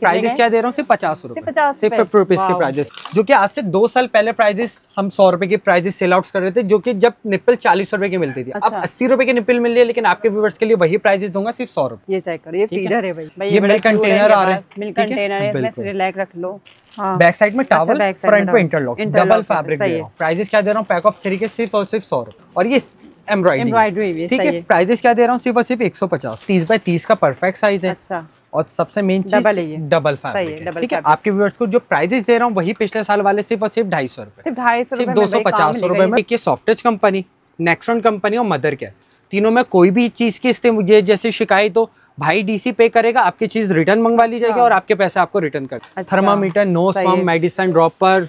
Prices क्या दे रहा हूँ सिर्फ 50 रुपए, सिर्फ 50 रुपीज के प्राइजेस, जो कि आज से 2 साल पहले प्राइजेस हम 100 रुपए के प्राइजेस सेल आउट कर रहे थे, जो कि जब निप्पल 40 रुपए की मिलती थी। अब 80 रुपए की निप्पल मिल रही है, लेकिन आपके व्यूवर्स के लिए वही प्राइजेस दूंगा सिर्फ 100 रुपए। ये चेक करो, ये फीडर है भाई, ये मिल्क कंटेनर आ रहा है, मिल्क कंटेनर है, इसमें सिलेक्ट रख लो। बैक साइड में टॉवल, फ्रंट पे इंटरलॉक, डबल फैब्रिक दे रहा हूं। प्राइजेस क्या दे रहा हूं, पैक ऑफ 3 के सिर्फ और सिर्फ 100 रुपए। और ये एम्ब्रॉयडरी, ठीक है, प्राइजेस क्या दे रहा हूं, सिर्फ और सिर्फ 150। 30 बाय 30 का परफेक्ट साइज है। अच्छा, और सबसे मेन चीज डबल फैब्रिक है, ठीक है। आपके व्यूअर्स को जो प्राइजेस दे रहा हूं वही पिछले साल वाले सिर्फ और सिर्फ 250 रुपए, सिर्फ 250 रुपए में। ये सॉफ्टेज कंपनी, नेक्सॉन कंपनी और मदर केयर, तीनों में कोई भी चीज की जैसे शिकायत हो, भाई डीसी पे करेगा, आपकी चीज रिटर्न मंगवा ली जाएगी और आपके पैसे आपको रिटर्न कर। Thermometer, nose pump, medicine dropper,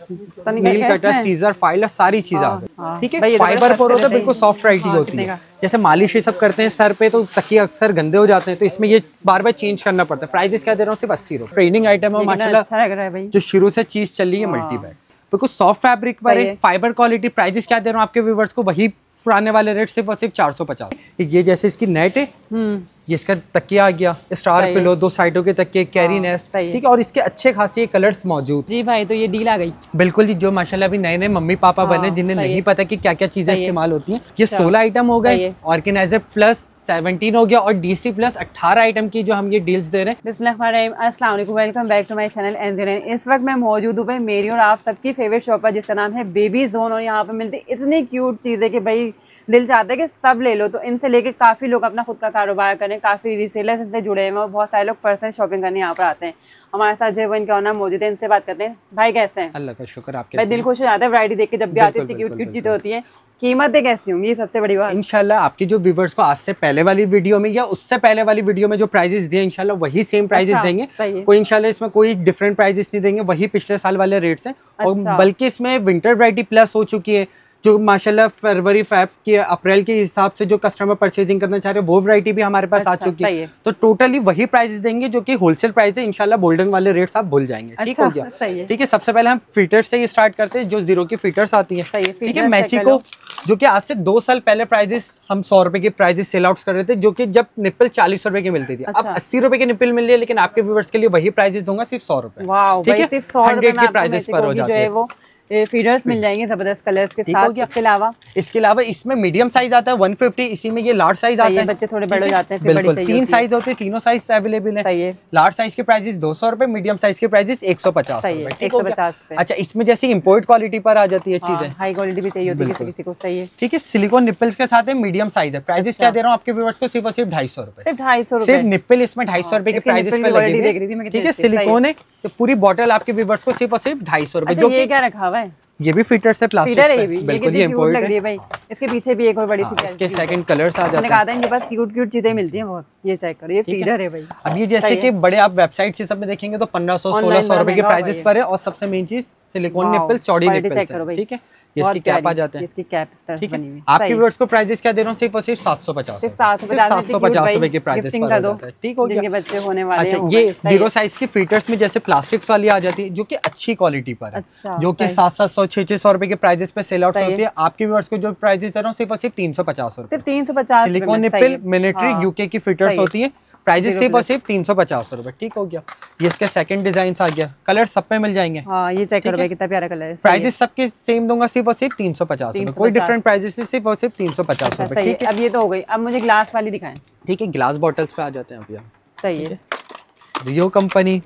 nail cutter, scissor, filer, सारी चीज आ गई, ठीक है। फाइबर पर होता है, बिल्कुल सॉफ्ट राइटिंग होती है। जैसे मालिश ये सब करते हैं सर पे, तो तकिए अक्सर गंदे हो जाते हैं, तो इसमें ये बार बार चेंज करना पड़ता है। प्राइजेस क्या दे रहा हूँ, सिर्फ 80 रुपए। ट्रेडिंग आइटम है माशाल्लाह, जो शुरू से चीज चल रही है मल्टी बैग्स, बिल्कुल सॉफ्ट फैब्रिक पर, फाइबर क्वालिटी। प्राइजेस क्या दे रहा हूँ आपके व्यूवर्स को, वही पुराने वाले रेट सिर्फ और सिर्फ 450। ये जैसे इसकी नेट है, ये इसका तकिया आ गया, स्टार पिलो, 2 साइडों के तकिए, कैरी नेस्ट, ठीक है। और इसके अच्छे खासे कलर्स मौजूद। जी भाई, तो ये डील आ गई बिल्कुल जी, जो माशाल्लाह अभी नए नए मम्मी पापा बने, जिन्हें नहीं पता कि क्या क्या चीजें इस्तेमाल होती हैं। ये 16 आइटम हो गए, ऑर्गेनाइजर प्लस 17 हो गया, और डीसी प्लस 18 आइटम की जो हम ये डील्स दे रहे हैं। बिस्मिल्लाहिर्रहमानिर्रहीम, अस्सलाम वालेकुम, welcome back to my channel एनज़ेन। इस वक्त मैं मौजूद हूँ भाई मेरी और आप सबकी फेवरेट शॉप है, जिसका नाम है बेबी जोन। और यहाँ पे मिलती इतनी क्यूट चीज़ें कि भाई दिल चाहता है कि सब ले लो। तो इनसे लेके काफ़ी लोग अपना खुद का कारोबार करें, काफ़ी रीसेलर्स इनसे जुड़े हुए हैं, बहुत सारे लोग पर्सनल शॉपिंग करने यहाँ पर आते हैं। हमारे साथ जो इनके ऑनर मौजूद है, इनसे बात करते हैं। भाई कैसे हैं? अल्लाह का शुक्र, आपके भाई दिल खुश हो जाता है वैरायटी देख के, जब भी आती है क्यूट क्यूट चीज़ें होती हैं। कीमतें कैसी होंगी, ये सबसे बड़ी बात। इंशाल्लाह आपकी जो व्यूवर्स को आज से पहले वाली वीडियो में या उससे पहले वाली वीडियो में जो प्राइजेस दिए, इंशाल्लाह वही सेम प्राइजेस देंगे। कोई इंशाल्लाह इसमें कोई डिफरेंट प्राइजेस नहीं देंगे, वही पिछले साल वाले रेट्स हैं। और बल्कि इसमें विंटर वैरायटी प्लस हो चुकी है, जो माशाल्लाह फरवरी फैब के अप्रैल के हिसाब से जो कस्टमर परचेजिंग करना चाह रहे हैं, वो वैरायटी भी हमारे पास आ चुकी है। तो टोटली वही प्राइस देंगे जो कि होलसेल प्राइस है। इंशाल्लाह गोल्डन वाले रेट्स आप भूल जाएंगे, ठीक हो गया। ठीक है, सबसे पहले हम फीटर्स से ही स्टार्ट करते हैं, जो 0 की फीटर्स आती है, ठीक है। मैचिको, जो कि आज से 2 साल पहले प्राइजेस हम 100 रुपए के प्राइजेस सेल आउट कर रहे थे, जो कि जब निप्पल 40 रुपए की मिलती थी। अब 80 रुपए की निप्पल मिल रही है, लेकिन आपके व्यूवर्स के लिए वही प्राइजेस दूंगा सिर्फ 100 रुपए, ठीक है। 100 के प्राइजेस पर हो जाते हैं। फीडर्स मिल जाएंगे जबरदस्त कलर्स के साथ। इसके अलावा इसमें मीडियम साइज आता है 150, इसी में ये लार्ज साइज आता है। बच्चे थोड़े बड़े हो जाते हैं, बिल्कुल 3 साइज होते हैं, तीनों साइज अवेलेबल है। लार्ज साइज के प्राइसेस 200 रुपए, मीडियम साइज के प्राइसेस 150 रुपए, 150। अच्छा, इसमें जैसे इंपोर्ट क्वालिटी पर आ जाती है चीजें, हाई क्वालिटी भी चाहिए होती है किसी को, सही है, ठीक है। सिलिकॉन निप्पल्स के साथ है, मीडियम साइज है। प्राइसेस क्या दे रहा हूँ आपके व्यूअर्स को, सिर्फ और सिर्फ 250 रुपए, सिर्फ 250 रुपए। सिर्फ निप्पल इसमें 250 रुपए के प्राइसेस पे लगी है, ठीक है। सिलिकॉन है, पूरी बॉटल आपके व्यूअर्स को सिर्फ और सिर्फ 250 रुपए। जो ये क्या रखा हुआ है, ये भी फिटर से प्लास्टिक है, बिल्कुल ये इंपोर्ट लग रही है भाई। इसके पीछे भी एक और बड़ी सी इसके सेकंड कलर्स आ जाते हैं। मैंने कहा था इनके पास क्यूट क्यूट चीजें मिलती हैं बहुत। ये चेक करो, ये फीडर है भाई। अब ये जैसे कि बड़े आप वेबसाइट से सब में देखेंगे तो 1500-1600 रुपए के प्राइसेस पर है। और सबसे मेन चीज सिलिकॉन निप्पल, चौड़ी निप्पल, ठीक है। ये इसकी कैप आ जाते हैं, इसकी कैप इस तरह से बनी हुई। आपके व्यूअर्स को प्राइसेस क्या दे रहा हूँ, सिर्फ और सिर्फ 750, सिर्फ 750 रुपए के प्राइसेस पर हो जाता है, ठीक हो गया। बच्चे होने वाले अच्छा, ये 0 साइज की फीटर्स में जैसे प्लास्टिक्स वाली आ जाती है, जो कि अच्छी क्वालिटी पर है, जो कि 700-700, 600 रुपए के प्राइसेस पे सेल आउट होती है। आपके व्यूअर्स को जो प्राइसेस दे रहा हूँ, सिर्फ और सिर्फ 350 रुपए, सिर्फ 350। सिलिकॉन निप्पल, मिलिट्री, यूके की फीटर्स होती है। प्राइसेस सिर्फ और सिर्फ 350 रुपए, ठीक हो गया। ये इसका सेकंड डिजाइन आ गया, कलर सब पे मिल जाएंगे। ये चेक करो भाई, कितना प्यारा कलर है। प्राइसेस सबके सेम दूंगा, सिर्फ और सिर्फ 350 रुपए, कोई डिफरेंट प्राइसेस नहीं, सिर्फ और सिर्फ 350 रुपए, ठीक है। अब ये तो हो गई, अब मुझे ग्लास वाली दिखाएं, ठीक है। ग्लास बॉटल्स पे आ जाते हैं अब यार, सही है। रियो कंपनी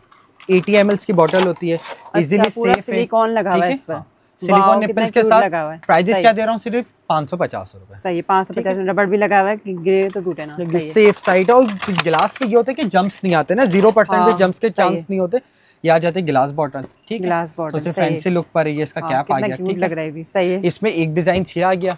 80 ml की बॉटल होती है, इजीली सेफ, सिलिकॉन लगा हुआ है इस पर, सिलिकॉन निप्पल्स के साथ। प्राइसेस क्या दे रहा हूँ, सिर्फ 550 रुपए, सही है। 550 रबड़ भी लगा हुआ है कि गिरे तो टूटे ना, सेफ साइड। और गिलास पे ये होता है कि जंप्स नहीं आते ना, 0% पे जंप्स के चांस नहीं होते। ये आ जाते गिलास बॉटल, ठीक है। ग्लास बॉटल तो फैंसी लुक पर ये इसका कैप आ गया, ठीक लग रहा है भी, सही है। इसमें एक डिजाइन ये आ गया,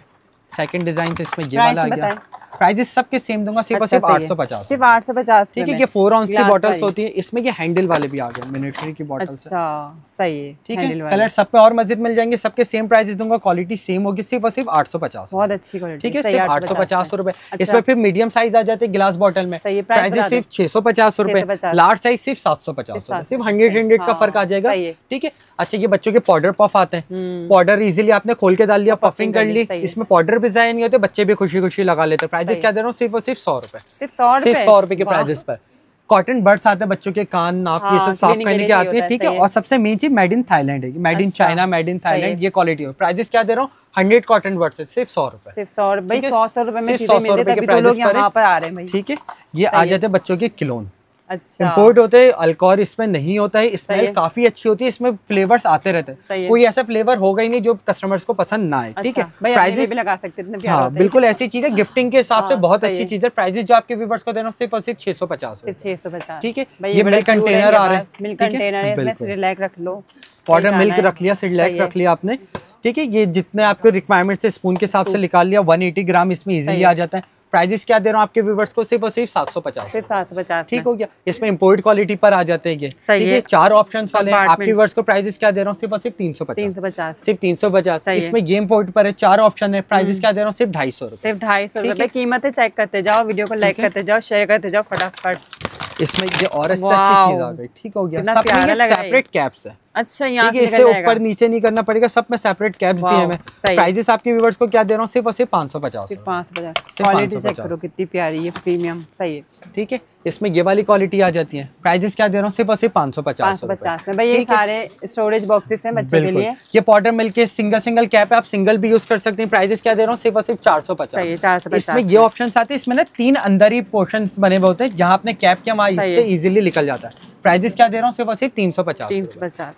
सेकंड डिजाइन से इसमें ये वाला आ गया। प्राइजेस सबके सेम दूंगा, सिर्फ सिर्फ 850, सिर्फ 850, ठीक है। ये 4 आउंस की बॉटल्स होती है, इसमें ये हैंडल वाले भी आ गए, मिलिट्री की बॉटल्स, अच्छा सही है, ठीक है। कलर सब पे और मस्जिद मिल जाएंगे, सबके सेम प्राइसेस दूंगा, क्वालिटी सेम होगी, सिर्फ और सिर्फ 850, बहुत अच्छी क्वालिटी, ठीक है। सिर्फ 850 रुपए। इसमें फिर मीडियम साइज आ जाते हैं गिलास बॉटल में, प्राइसेस सिर्फ 650 रुपए, लार्ज साइज सिर्फ 750 रुपए, सिर्फ 100 का फर्क आ जाएगा, ठीक है। अच्छा, ये बच्चों के पाउडर पफ आते हैं, पाउडर इजीली आपने खोल के डाल दिया, पफिंग कर ली, इसमें पाउडर भी जाया नहीं होते, बच्चे भी खुशी खुशी लगा लेते हैं। प्राइसेस क्या दे रहा हूँ, सिर्फ और सिर्फ 100 रुपए, सिर्फ 100 रुपए के प्राइसेस पर। कॉटन बर्ड्स आते हैं बच्चों के कान नाक ये सब साफ करने के आते हैं, ठीक है। और सबसे मेन चीज मेड इन थाईलैंड है, made in China, made in Thailand, ये क्वालिटी है। प्राइजेस क्या दे रहा हूँ, 100 कॉटन बर्ड्स है सिर्फ 100 रुपए, सिर्फ 100 रुपए, 100 रुपए में चीजें मिलती है, तभी तो लोग यहाँ पर आ रहे हैं भाई, ठीक है। ये आ जाते हैं बच्चों के खिलौने, अच्छा इंपोर्ट होते हैं, अल्कोहल इसमें नहीं होता है, स्मेल काफी अच्छी होती है, इसमें फ्लेवर्स आते रहते हैं, कोई ऐसा फ्लेवर होगा ही नहीं जो कस्टमर्स को पसंद ना आए, ठीक है। प्राइजेस भी लगा सकते हैं, हाँ बिल्कुल ऐसी चीज है, गिफ्टिंग के हिसाब से बहुत अच्छी चीज है। प्राइजेस जो आपके व्यूअर्स को देना सिर्फ और सिर्फ 650, ठीक है। ये मिल्क कंटेनर आ रहे हैं, मिल्क कंटेनर है, इसमें सिरलैक रख लो, पाउडर मिल्क रख लिया, सिरलैक रख लिया आपने, ठीक है। ये जितने आपके रिक्वायरमेंट से स्पून के हिसाब से निकाल लिया, 180 ग्राम इसमें इजीली आ जाता है। प्राइजेस क्या दे रहा हूँ आपके व्यूवर्स को, सिर्फ और सिर्फ 750, ठीक हो गया। इसमें इंपोर्ट क्वालिटी पर आ जाते हैं ये, ठीक है। 4 ऑप्शंस वाले हैं। आपके व्यूवर्स को प्राइजेस क्या दे रहा हूँ, सिर्फ और सिर्फ 350, सिर्फ 350। इसमें ये इंपोर्ट पर है, 4 ऑप्शन है। प्राइजेस क्या दे रहा हूँ, सिर्फ 250 रुपए, सिर्फ 250 रुपए। कीमतें चेक करते जाओ, वीडियो को लाइक करते जाओ, शेयर करते जाओ फटाफट। इसमें ये और अच्छी चीज आ गई, ठीक हो गया। सब में सेपरेट कैप्स है, अच्छा यहाँ से इससे ऊपर नीचे नहीं करना पड़ेगा, सब में सेपरेट कैप्स दिए हैं। प्राइजेस आपके व्यूअर्स को क्या दे रहा हूँ, सिर्फ और सिर्फ 550, क्वालिटी चेक करो कितनी प्यारी है, प्रीमियम, सही है, ठीक है। इसमें ये वाली क्वालिटी आ जाती है। प्राइजेस क्या दे रहा हूँ, सिर्फ और सिर्फ 550 में। भाई ये सारे स्टोरेज बॉक्सेस हैं बच्चों के लिए। ये पाउडर मिल्क के सिंगल कैप है, आप सिंगल भी यूज कर सकते हैं। प्राइजेस क्या दे रहा हूँ, सिर्फ और सिर्फ 450। इसमें ये ऑप्शन आते हैं, इसमें ना 3 अंदर ही पोर्शन बने हुए होते हैं, जहाँ अपने कैप के हमारे इससे इजिली निकल जाता है। प्राइजेस क्या दे रहा हूँ, सिर्फ और सिर्फ 350,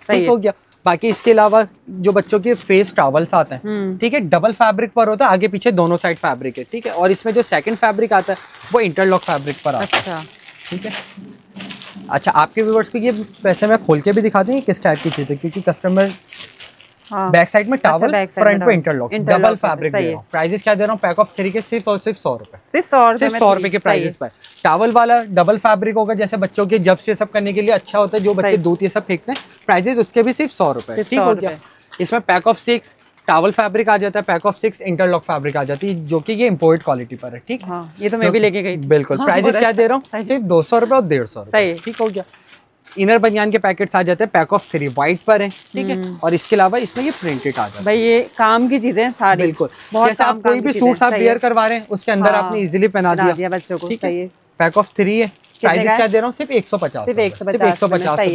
ठीक हो गया। बाकी इसके अलावा जो बच्चों के फेस टॉवल्स आते हैं, ठीक है, डबल फैब्रिक पर होता है, आगे पीछे दोनों साइड फैब्रिक है, ठीक है। और इसमें जो सेकंड फैब्रिक आता है वो इंटरलॉक फैब्रिक पर आता है, ठीक है। अच्छा आपके व्यूअर्स को ये वैसे मैं खोल के भी दिखा दूँ किस टाइप की चीज़ है, क्योंकि कस्टमर बैक साइड में टॉवल, फ्रंट पे इंटरलॉक, डबल फैब्रिक दे रहा हूं। प्राइजेस क्या दे रहा हूँ, पैक ऑफ 3 के सिर्फ और सिर्फ 100 रुपए, सिर्फ 100 रुपए के प्राइजेस पर। टॉवल वाला डबल फैब्रिक होगा, जैसे बच्चों के जब से सब करने के लिए अच्छा होता है, जो बच्चे दूध ये सब फेंकते हैं, प्राइजेस उसके भी सिर्फ 100 रुपए, ठीक हो गया। इसमें पैक ऑफ 6 टॉवल फैब्रिक आ जाता है, पैक ऑफ 6 इंटरलॉक फैब्रिक आ जाती है, जो कि ये इंपोर्ट क्वालिटी पर है, ठीक है। ये तो मैं भी लेके गई, बिल्कुल। प्राइजेस क्या दे रहा हूँ, सिर्फ 200 रुपए और 150 रुपए, ठीक हो गया। इनर बनियान के पैकेट्स आ जाते हैं, पैक ऑफ 3 व्हाइट पर है, ठीक है। और इसके अलावा इसमें ये प्रिंटेड आ जाता है। भाई ये काम की चीजें सारी, बिल्कुल। जैसे आप कोई भी सूट आप वेयर करवा रहे हैं, उसके अंदर आपने इजीली पहना दिया बच्चों को, सही है। पैक ऑफ 3 है। प्राइस क्या दे रहा हूँ, सिर्फ 150 रुपए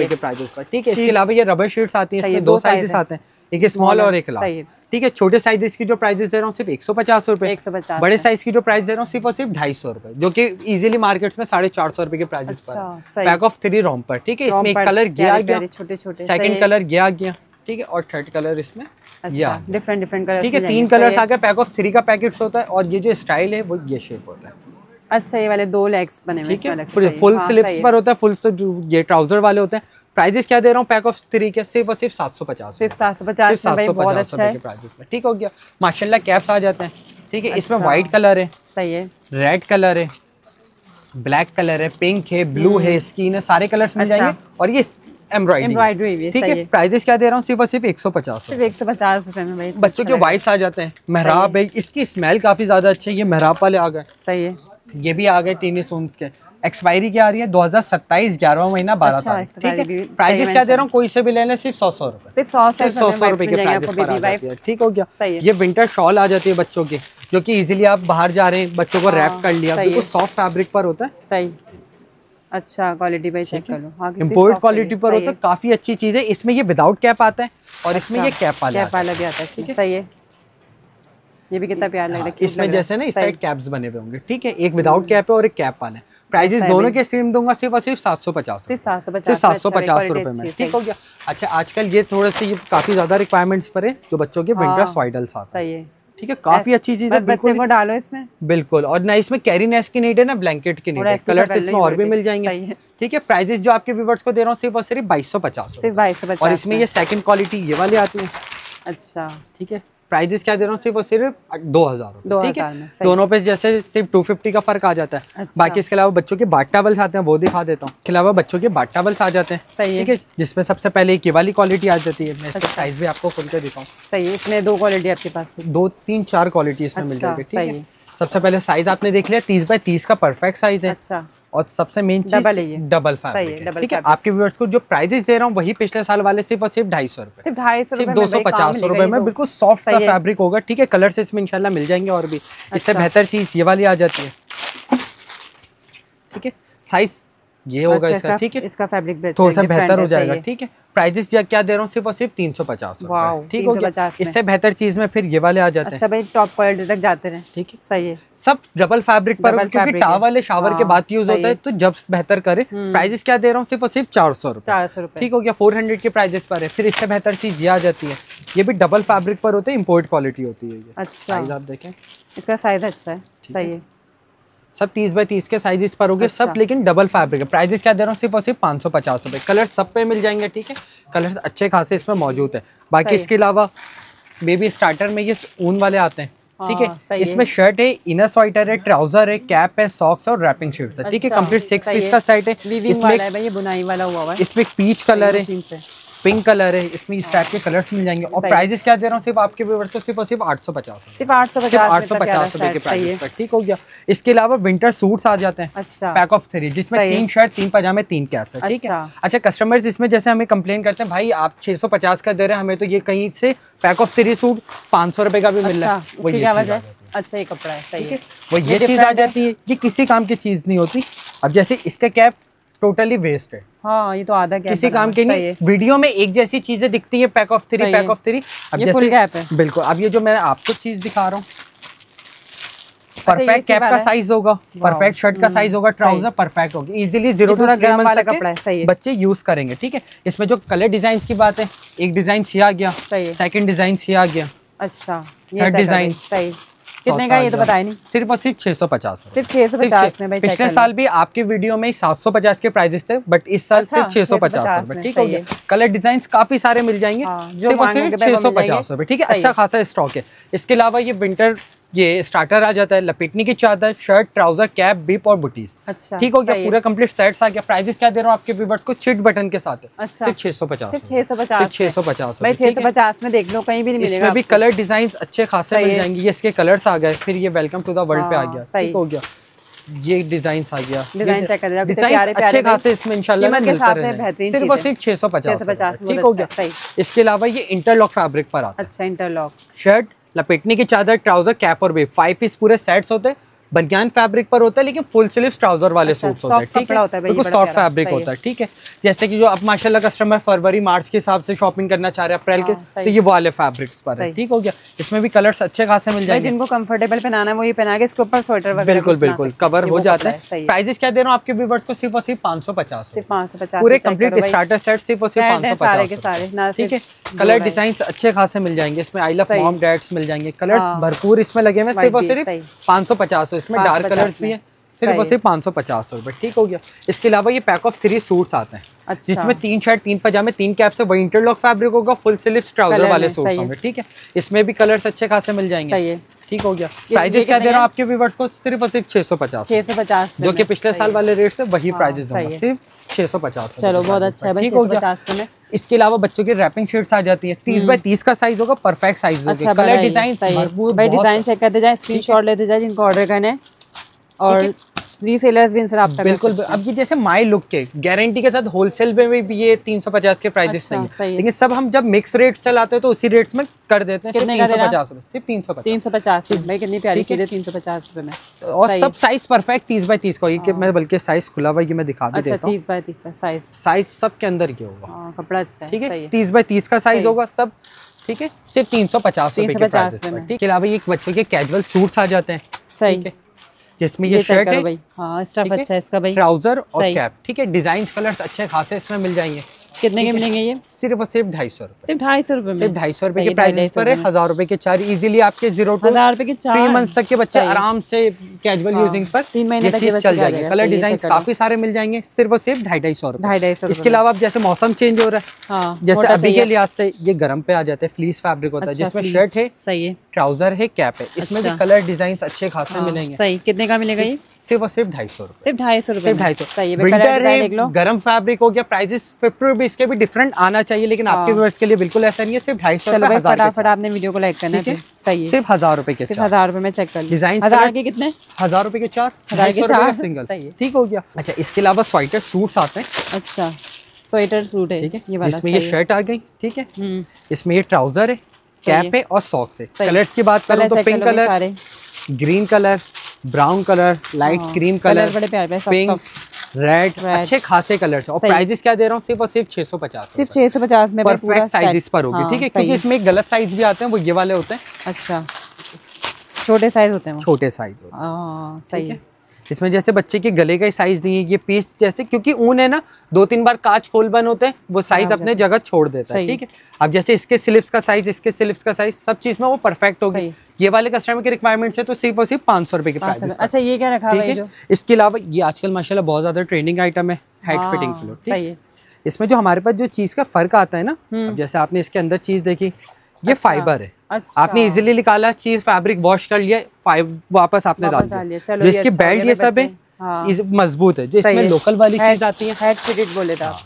के प्राइजेस पर, ठीक है। इसके अलावा ये रबर शीट्स आती है, इसमें 2 साइजेस आते हैं, एक स्मॉल और एक लार्ज, ठीक है। छोटे साइज की जो प्राइसेस दे रहा हूँ सिर्फ 150 रुपए, बड़े साइज की जो प्राइस दे रहा हूँ सिर्फ और सिर्फ 250 रुपए, जो कि इजीली मार्केट्स में 450 रुपए के प्राइसेस पर। पैक ऑफ 3 रोम्पर, ठीक है। इसमें एक कलर गया, छोटे-छोटे, सेकंड कलर गया, ठीक है। और थर्ड कलर इसमें डिफरेंट कलर, ठीक है। 3 कलर्स आ गए। पैक ऑफ 3 का पैकेट्स होता है, और ये जो स्टाइल है वो ये शेप होता है। अच्छा ये वाले 2 लेग्स बने हुए हैं, फुल स्लीव्स पर होता है, फुल ये ट्राउजर वाले होते हैं। प्राइजेस क्या दे रहा हूँ, पैक ऑफ 3 के सिर्फ और सिर्फ 750, सिर्फ 750 बहुत अच्छा है, ठीक हो गया। माशाल्लाह कैप्स आ जाते हैं, ठीक है। इसमें व्हाइट कलर है, सही है, रेड कलर है, ब्लैक कलर है, पिंक है, ब्लू है, स्किन है, सारे कलर्स मिल जाएंगे। और ये एम्ब्रॉयडरी, ठीक है। प्राइजेस क्या दे रहा हूँ, सिर्फ और सिर्फ 150 रुपए में। भाई बच्चों के व्हाइट्स आ जाते हैं, मेहराब है, इसकी स्मेल काफी ज्यादा अच्छी है। ये मेहराब वाले आ गए, सही है। ये भी आ गए टीनी सोन्स के। एक्सपायरी क्या आ रही है, 2027 11वां महीना 12 तारीख, ठीक है। प्राइजेस क्या दे रहा हूँ, कोई से भी लेने सिर्फ 100 रुपए, सिर्फ 100 रुपए के प्राइजेस पर आ जाती है, ठीक हो गया। ये विंटर शॉल आ जाती है बच्चों की, जो कि इजीली आप बाहर जा रहे हैं, बच्चों को रैप कर लिया, बिल्कुल सॉफ्ट फैब्रिक पर होता है, सही। अच्छा क्वालिटी भाई चेक कर लो, इंपोर्ट क्वालिटी पर होता है, काफी अच्छी चीज है। इसमें ये विदाउट कैप आता है, और इसमें ये कैप वाला भी आता है, ठीक है, सही है। ये भी कितना प्यार लग रहा है, इसमें जैसे ना इस साइड कैप्स बने हुए होंगे, ठीक है। एक विदाउट कैप है और एक कैप वाला है। प्राइजेस दोनों के सेम दूंगा, सिर्फ और सिर्फ 750 रुपए में, ठीक हो गया। अच्छा आजकल ये थोड़े से काफी ज्यादा रिक्वायरमेंट्स पर है, जो बच्चों के विंटर सॉइडल्स आते हैं, ठीक है। काफी अच्छी चीज है, बच्चे को डालो इसमें, बिल्कुल। और ना इसमें कैरी नेस की नीड है, ना ब्लैंकेट की नीड है, कलर्स इसमें और भी मिल जाएंगे, ठीक है। प्राइजेस जो आपके व्यूअर्स को दे रहा हूँ सिर्फ और सिर्फ 2250, और इसमें ये सेकंड क्वालिटी ये वाली आती है, अच्छा, ठीक है। प्राइजेस क्या दे रहा हूँ, सिर्फ और सिर्फ 2000, ठीक है। दोनों पे जैसे सिर्फ 250 का फर्क आ जाता है। अच्छा। बाकी इसके अलावा बच्चों के बाट टॉवल्स आते हैं, वो दिखा देता हूँ। इसके अलावा बच्चों के बाट टॉवल्स आ जाते हैं, ठीक है, जिसमें सबसे पहले एक ये वाली क्वालिटी आ जाती है। मैं इसका साइज भी आपको खोल के दिखाऊँ, सही है। इसमें 2 क्वालिटी आपके पास, 2 3 4 क्वालिटी इसमें मिल जाएगी, ठीक है। सबसे पहले साइज आपने देख लिया, 30 बाय 30 का परफेक्ट साइज है। अच्छा। और सबसे मेन चीज डबल फैब्रिक, ठीक है। आपके व्यूअर्स को जो प्राइजेस दे रहा हूँ वही पिछले साल वाले, सिर्फ और सिर्फ 250 रुपए, सिर्फ 250 रुपए में बिल्कुल सॉफ्ट सा फैब्रिक होगा, ठीक है। कलर से इसमें इंशाल्लाह मिल जाएंगे, और भी इससे बेहतर चीज ये वाली आ जाती है, ठीक है। साइज ये होगा इसका, ठीक है। इसका फैब्रिक थोड़ा सा बेहतर हो जाएगा, ठीक है। प्राइजेस क्या दे रहा हूँ, सिर्फ और सिर्फ 350, ठीक हो गया। इससे बेहतर चीज में फिर ये वाले आ जाते हैं। अच्छा भाई, टॉप क्वालिटी तक जाते हैं, ठीक है, सही है। सब डबल फैब्रिक पर, क्योंकि टावल है, शावर के बाद यूज होता है, तो जब बेहतर करे। प्राइजेस क्या दे रहा हूँ, सिर्फ और सिर्फ 400 रुपए, ठीक हो गया। 400 के प्राइजेस पर है। फिर इससे बेहतर चीज ये आ जाती है, ये भी डबल फैब्रिक पर होते हैं, इम्पोर्ट क्वालिटी होती है ये। अच्छा, आप देखें, इसका साइज अच्छा है, सही है। सब 30 बाय 30 के साइजेस पर होंगे, सब लेकिन डबल फैब्रिक है। प्राइजेस क्या दे रहा हूँ, सिर्फ और सिर्फ 550 रुपए। कलर सब पे मिल जाएंगे, ठीक है, कलर अच्छे खासे इसमें मौजूद है। बाकी इसके अलावा बेबी स्टार्टर में ये ऊन वाले आते हैं, ठीक है। इसमें शर्ट है, इनर स्वेटर है, ट्राउजर है, कैप है, सॉक्स और रैपिंग शीट्स है, ठीक है। कंप्लीट 6 पीस का सेट है। इसमें बुनाई वाला हुआ है, इसमें पीच कलर है, पिंक कलर है, इसमें इस टाइप के कलर्स मिल जाएंगे। और प्राइजेस क्या दे रहा हूँ, सिर्फ आपके व्यूअर्स को सिर्फ और सिर्फ 850, सिर्फ 850 रुपए के प्राइस पर, ठीक हो गया। इसके अलावा विंटर सूट्स आ जाते हैं, अच्छा, पैक ऑफ 3, जिसमें 3 शर्ट, 3 पजामे, 3 कैप्स है, ठीक है। अच्छा, कस्टमर्स इसमें जैसे हमें कंप्लेन करते हैं, भाई आप 650 का दे रहे हैं हमें, तो ये कहीं से पैक ऑफ 3 सूट 500 रुपए का भी मिल रहा है, वो क्या वजह है। अच्छा, ये कपड़ा है, सही है। वो ये चीज आ जाती है, ये किसी काम की चीज नहीं होती। अब जैसे इसका कैप टोटली वेस्ट है, हाँ, ये तो आधा कैप किसी काम के नहीं। वीडियो में एक जैसी चीजें दिखती है, पैक ऑफ 3, पैक ऑफ 3। अब ये फुल कैप है, बिल्कुल। अब ये जो मैं आपको चीज दिखा रहा हूँ, परफेक्ट कैप का साइज होगा, परफेक्ट शर्ट का साइज होगा, ट्राउजर परफेक्ट होगी, इजीली 0 to 3 मंथ वाला कपड़ा है, सही है, बच्चे यूज करेंगे, ठीक है। इसमें जो कलर डिजाइन की बात है, एक डिजाइन से आ गया, सेकंड डिजाइन से आ गया, अच्छा, थर्ड डिजाइन, सही। कितने का ये तो बताया नहीं, सिर्फ और सिर्फ 650, सिर्फ 650 में भाई। पिछले साल भी आपके वीडियो में 750 के प्राइजेस थे, बट इस साल सिर्फ 650 रुपए, ठीक हो गया। कलर डिजाइन काफी सारे मिल जाएंगे, सिर्फ और सिर्फ 650 रुपए, ठीक है। अच्छा खासा स्टॉक है। इसके अलावा ये विंटर ये स्टार्टर आ जाता है, लपेटने की चादर, शर्ट, ट्राउजर, कैप, बिप और बुटीज, अच्छा, ठीक हो गया। पूरा कंप्लीट सेट्स आ गया। प्राइजेस क्या दे रहा हूँ आपके व्यूअर्स को, चिट बटन के साथ है, अच्छा, सिर्फ 650, सिर्फ 650 भाई। 650 में देख लो, कहीं भी नहीं मिलेगा। इसमें भी कलर डिजाइन अच्छे खासे मिल जाएंगे। ये इसके कलर्स आ गए। फिर ये वेलकम टू द वर्ल्ड पे आ गया, ठीक हो गया। ये डिजाइन आ गया, डिजाइन चेक कर लीजिए, प्यारे अच्छे खासे इसमें इंशाल्लाह मिलता रहेगा। सिर्फ और सिर्फ 650, ठीक हो गया। इसके अलावा ये इंटरलॉक फैब्रिक पर आता है, अच्छा, इंटरलॉक शर्ट, लपेटने की चादर, ट्राउजर, कैप और बेब, 5 पीस पूरे सेट्स होते हैं। बनियान फैब्रिक पर होता है, लेकिन फुल स्लीव ट्राउजर वाले सूट्स होते हैं, ठीक है, बिल्कुल सॉफ्ट फैब्रिक होता है, ठीक है। जैसे कि जो अब माशाल्लाह कस्टमर फरवरी मार्च के हिसाब से शॉपिंग करना चाह रहे हैं अप्रैल के, तो ये वाले फैब्रिक्स पर है, ठीक हो गया। इसमें भी कलर्स अच्छे खासे मिल जाएंगे। जिनको कंफर्टेबल पहनाना है वो ये पहना के इसके ऊपर स्वेटर वगैरह बिल्कुल बिल्कुल कवर हो जाता है। प्राइजेस क्या दे रहा हूँ आपके व्यूअर्स को, सिर्फ और सिर्फ 550, पूरे कंप्लीट स्टार्टर सेट सिर्फ और सिर्फ 550, ठीक है। कलर डिजाइन अच्छे खासे मिल जाएंगे। इसमें आई लव मॉम डैड्स मिल जाएंगे, कलर्स भरपूर इसमें लगे हुए, सिर्फ और सिर्फ 550। इसमें डार्क कलर भी है, सिर्फ और सिर्फ 550 रुपए, ठीक हो गया। इसके अलावा ये पैक ऑफ 3 सूट्स आते हैं, अच्छा, जिसमें 3 शर्ट, 3 पजामे, 3 कैप से वही इंटरलॉक फैब्रिक होगा, फुल स्लीव ट्राउजर वाले सूट्स होंगे, ठीक है। इसमें भी कलर्स अच्छे खासे मिल जाएंगे, ठीक हो गया। प्राइजेस क्या दे रहा हूँ आपके व्यूअर्स को, सिर्फ और सिर्फ 650, जो कि पिछले साल वाले रेट से वही प्राइजेस दूंगा, सिर्फ 650। चलो बहुत अच्छा है, ठीक हो गया। इसके अलावा बच्चों की रैपिंग शीट्स आ जाती है, 30 बाय 30 का साइज होगा, परफेक्ट साइज होगा। कलर डिजाइन भाई, डिजाइन चेक करते जाए, स्क्रीनशॉट लेते जाए जिनको ऑर्डर करना है, और रीसेलर्स भी इनसे रब्ता बिल्कुल। अब ये जैसे माई लुक के गारंटी के साथ होलसेल में भी ये 350 के प्राइजेस नहीं है, लेकिन सब हम जब मिक्स रेट चलाते हैं तो उसी रेट्स में कर देते हैं। सिर्फ 350 रुपए, सिर्फ 350 भाई, कितनी प्यारी चीज है 350 रुपए में। और सब साइज परफेक्ट 30 बाय 30 का, ये मैं बल्कि साइज खुला हुआ ये मैं दिखा भी देता हूं। 30 बाय 30 का साइज सब के अंदर ये होगा, कपड़ा अच्छा है, ठीक है। 30 बाय 30 का साइज होगा सब, ठीक है। सिर्फ 350 रुपए के प्राइस पर, ठीक है। अलावा ये बच्चों के कैजुअल सूट्स आ जाते हैं, सही है, जिसमें ये शर्ट है, हाँ, स्टफ अच्छा है इसका भाई, ट्राउजर और कैप, ठीक है। डिजाइन कलर्स अच्छे खासे इसमें मिल जाएंगे। कितने के मिलेंगे ये? सिर्फ और सिर्फ 250 रुपए, सिर्फ 250 रुपए में, सिर्फ 250 रुपए के प्राइस पर है। 1000 रुपए के 4 इजीली आपके 0 to 1000 रुपए के 3 मंथ्स तक के बच्चे आराम से कैजुअल यूजिंग पर 3 महीने तक चल जाएगा। कलर डिजाइन काफी सारे मिल जाएंगे, सिर्फ और सिर्फ 250 रुपए। इसके अलावा अब जैसे मौसम चेंज हो रहा है, जैसे अभी के लिहाज से ये गर्म पे आ जाते हैं, फ्लीस फैब्रिक होता है, जिसमें शर्ट है, सही है, ट्राउजर है, कैप है। इसमें भी कलर डिजाइन अच्छे खासे मिलेंगे। सही, कितने का मिलेगा ये? सिर्फ और सिर्फ 250 रुपए, सिर्फ 250 रुपए, सिर्फ 250। विंटर है, गर्म फैब्रिक हो गया, प्राइजेस भी इसके भी डिफरेंट आना चाहिए, लेकिन आपके व्यूअर्स के लिए बिल्कुल ऐसा नहीं है। सिर्फ 250 रुपए, फटाफट आपने वीडियो को लाइक करना है, सही है। सिर्फ 1000 रुपए के, सिर्फ 1000 रुपए में चेक कर लीजिए। डिजाइन 1000 के कितने? 1000 रुपए के 4, 4 सिंगल, ठीक हो गया। अच्छा, इसके अलावा स्वेटर सूट्स आते हैं, अच्छा, स्वेटर सूट है, ठीक है, जिसमें ये शर्ट आ गई, ठीक है, इसमें ये ट्राउजर है, कैप है और सॉक्स है। कलर्स की बात करूं तो pink colour, green colour, brown colour, light cream colour, बड़े प्यारे पिंक, रेड, अच्छे खासे कलर और प्राइजेस क्या दे रहा हूँ सिर्फ और सिर्फ 650, सिर्फ 650 में परफेक्ट साइजेस पर होगी। ठीक है, क्योंकि इसमें गलत साइज भी आते हैं, वो ये वाले होते हैं। अच्छा, छोटे साइज होते हैं, छोटे साइज होते हैं। सही है। इसमें जैसे बच्चे के गले का साइज नहीं है, ये पीस जैसे, क्योंकि ऊन है ना, 2-3 बार कांच खोल बन होते हैं, वो साइज अपने जगह छोड़ देता है। ठीक है, अब जैसे इसके स्लीव्स का साइज, इसके स्लीव्स का साइज, सब चीज में वो परफेक्ट होगी। ये वाले कस्टमर की रिक्वायरमेंट्स है तो सिर्फ और सिर्फ 500 रुपए के प्राइस। अच्छा, ये क्या रखा है? इसके अलावा ये आजकल माशाल्लाह बहुत ज्यादा ट्रेंडिंग आइटम है, हेड फिटिंग फ्लोर। ठीक है, इसमें जो हमारे पास जो चीज का फर्क आता है ना, जैसे आपने इसके अंदर चीज देखी, ये फाइबर है। अच्छा। आपने इजीली निकाला चीज, फैब्रिक वॉश कर लिया, वापस आपने डाल दिया। जो इसकी बेल्ट ये सब है मजबूत है। जो इसमें लोकल वाली चीज आती है, हेड फिटेड बोले था,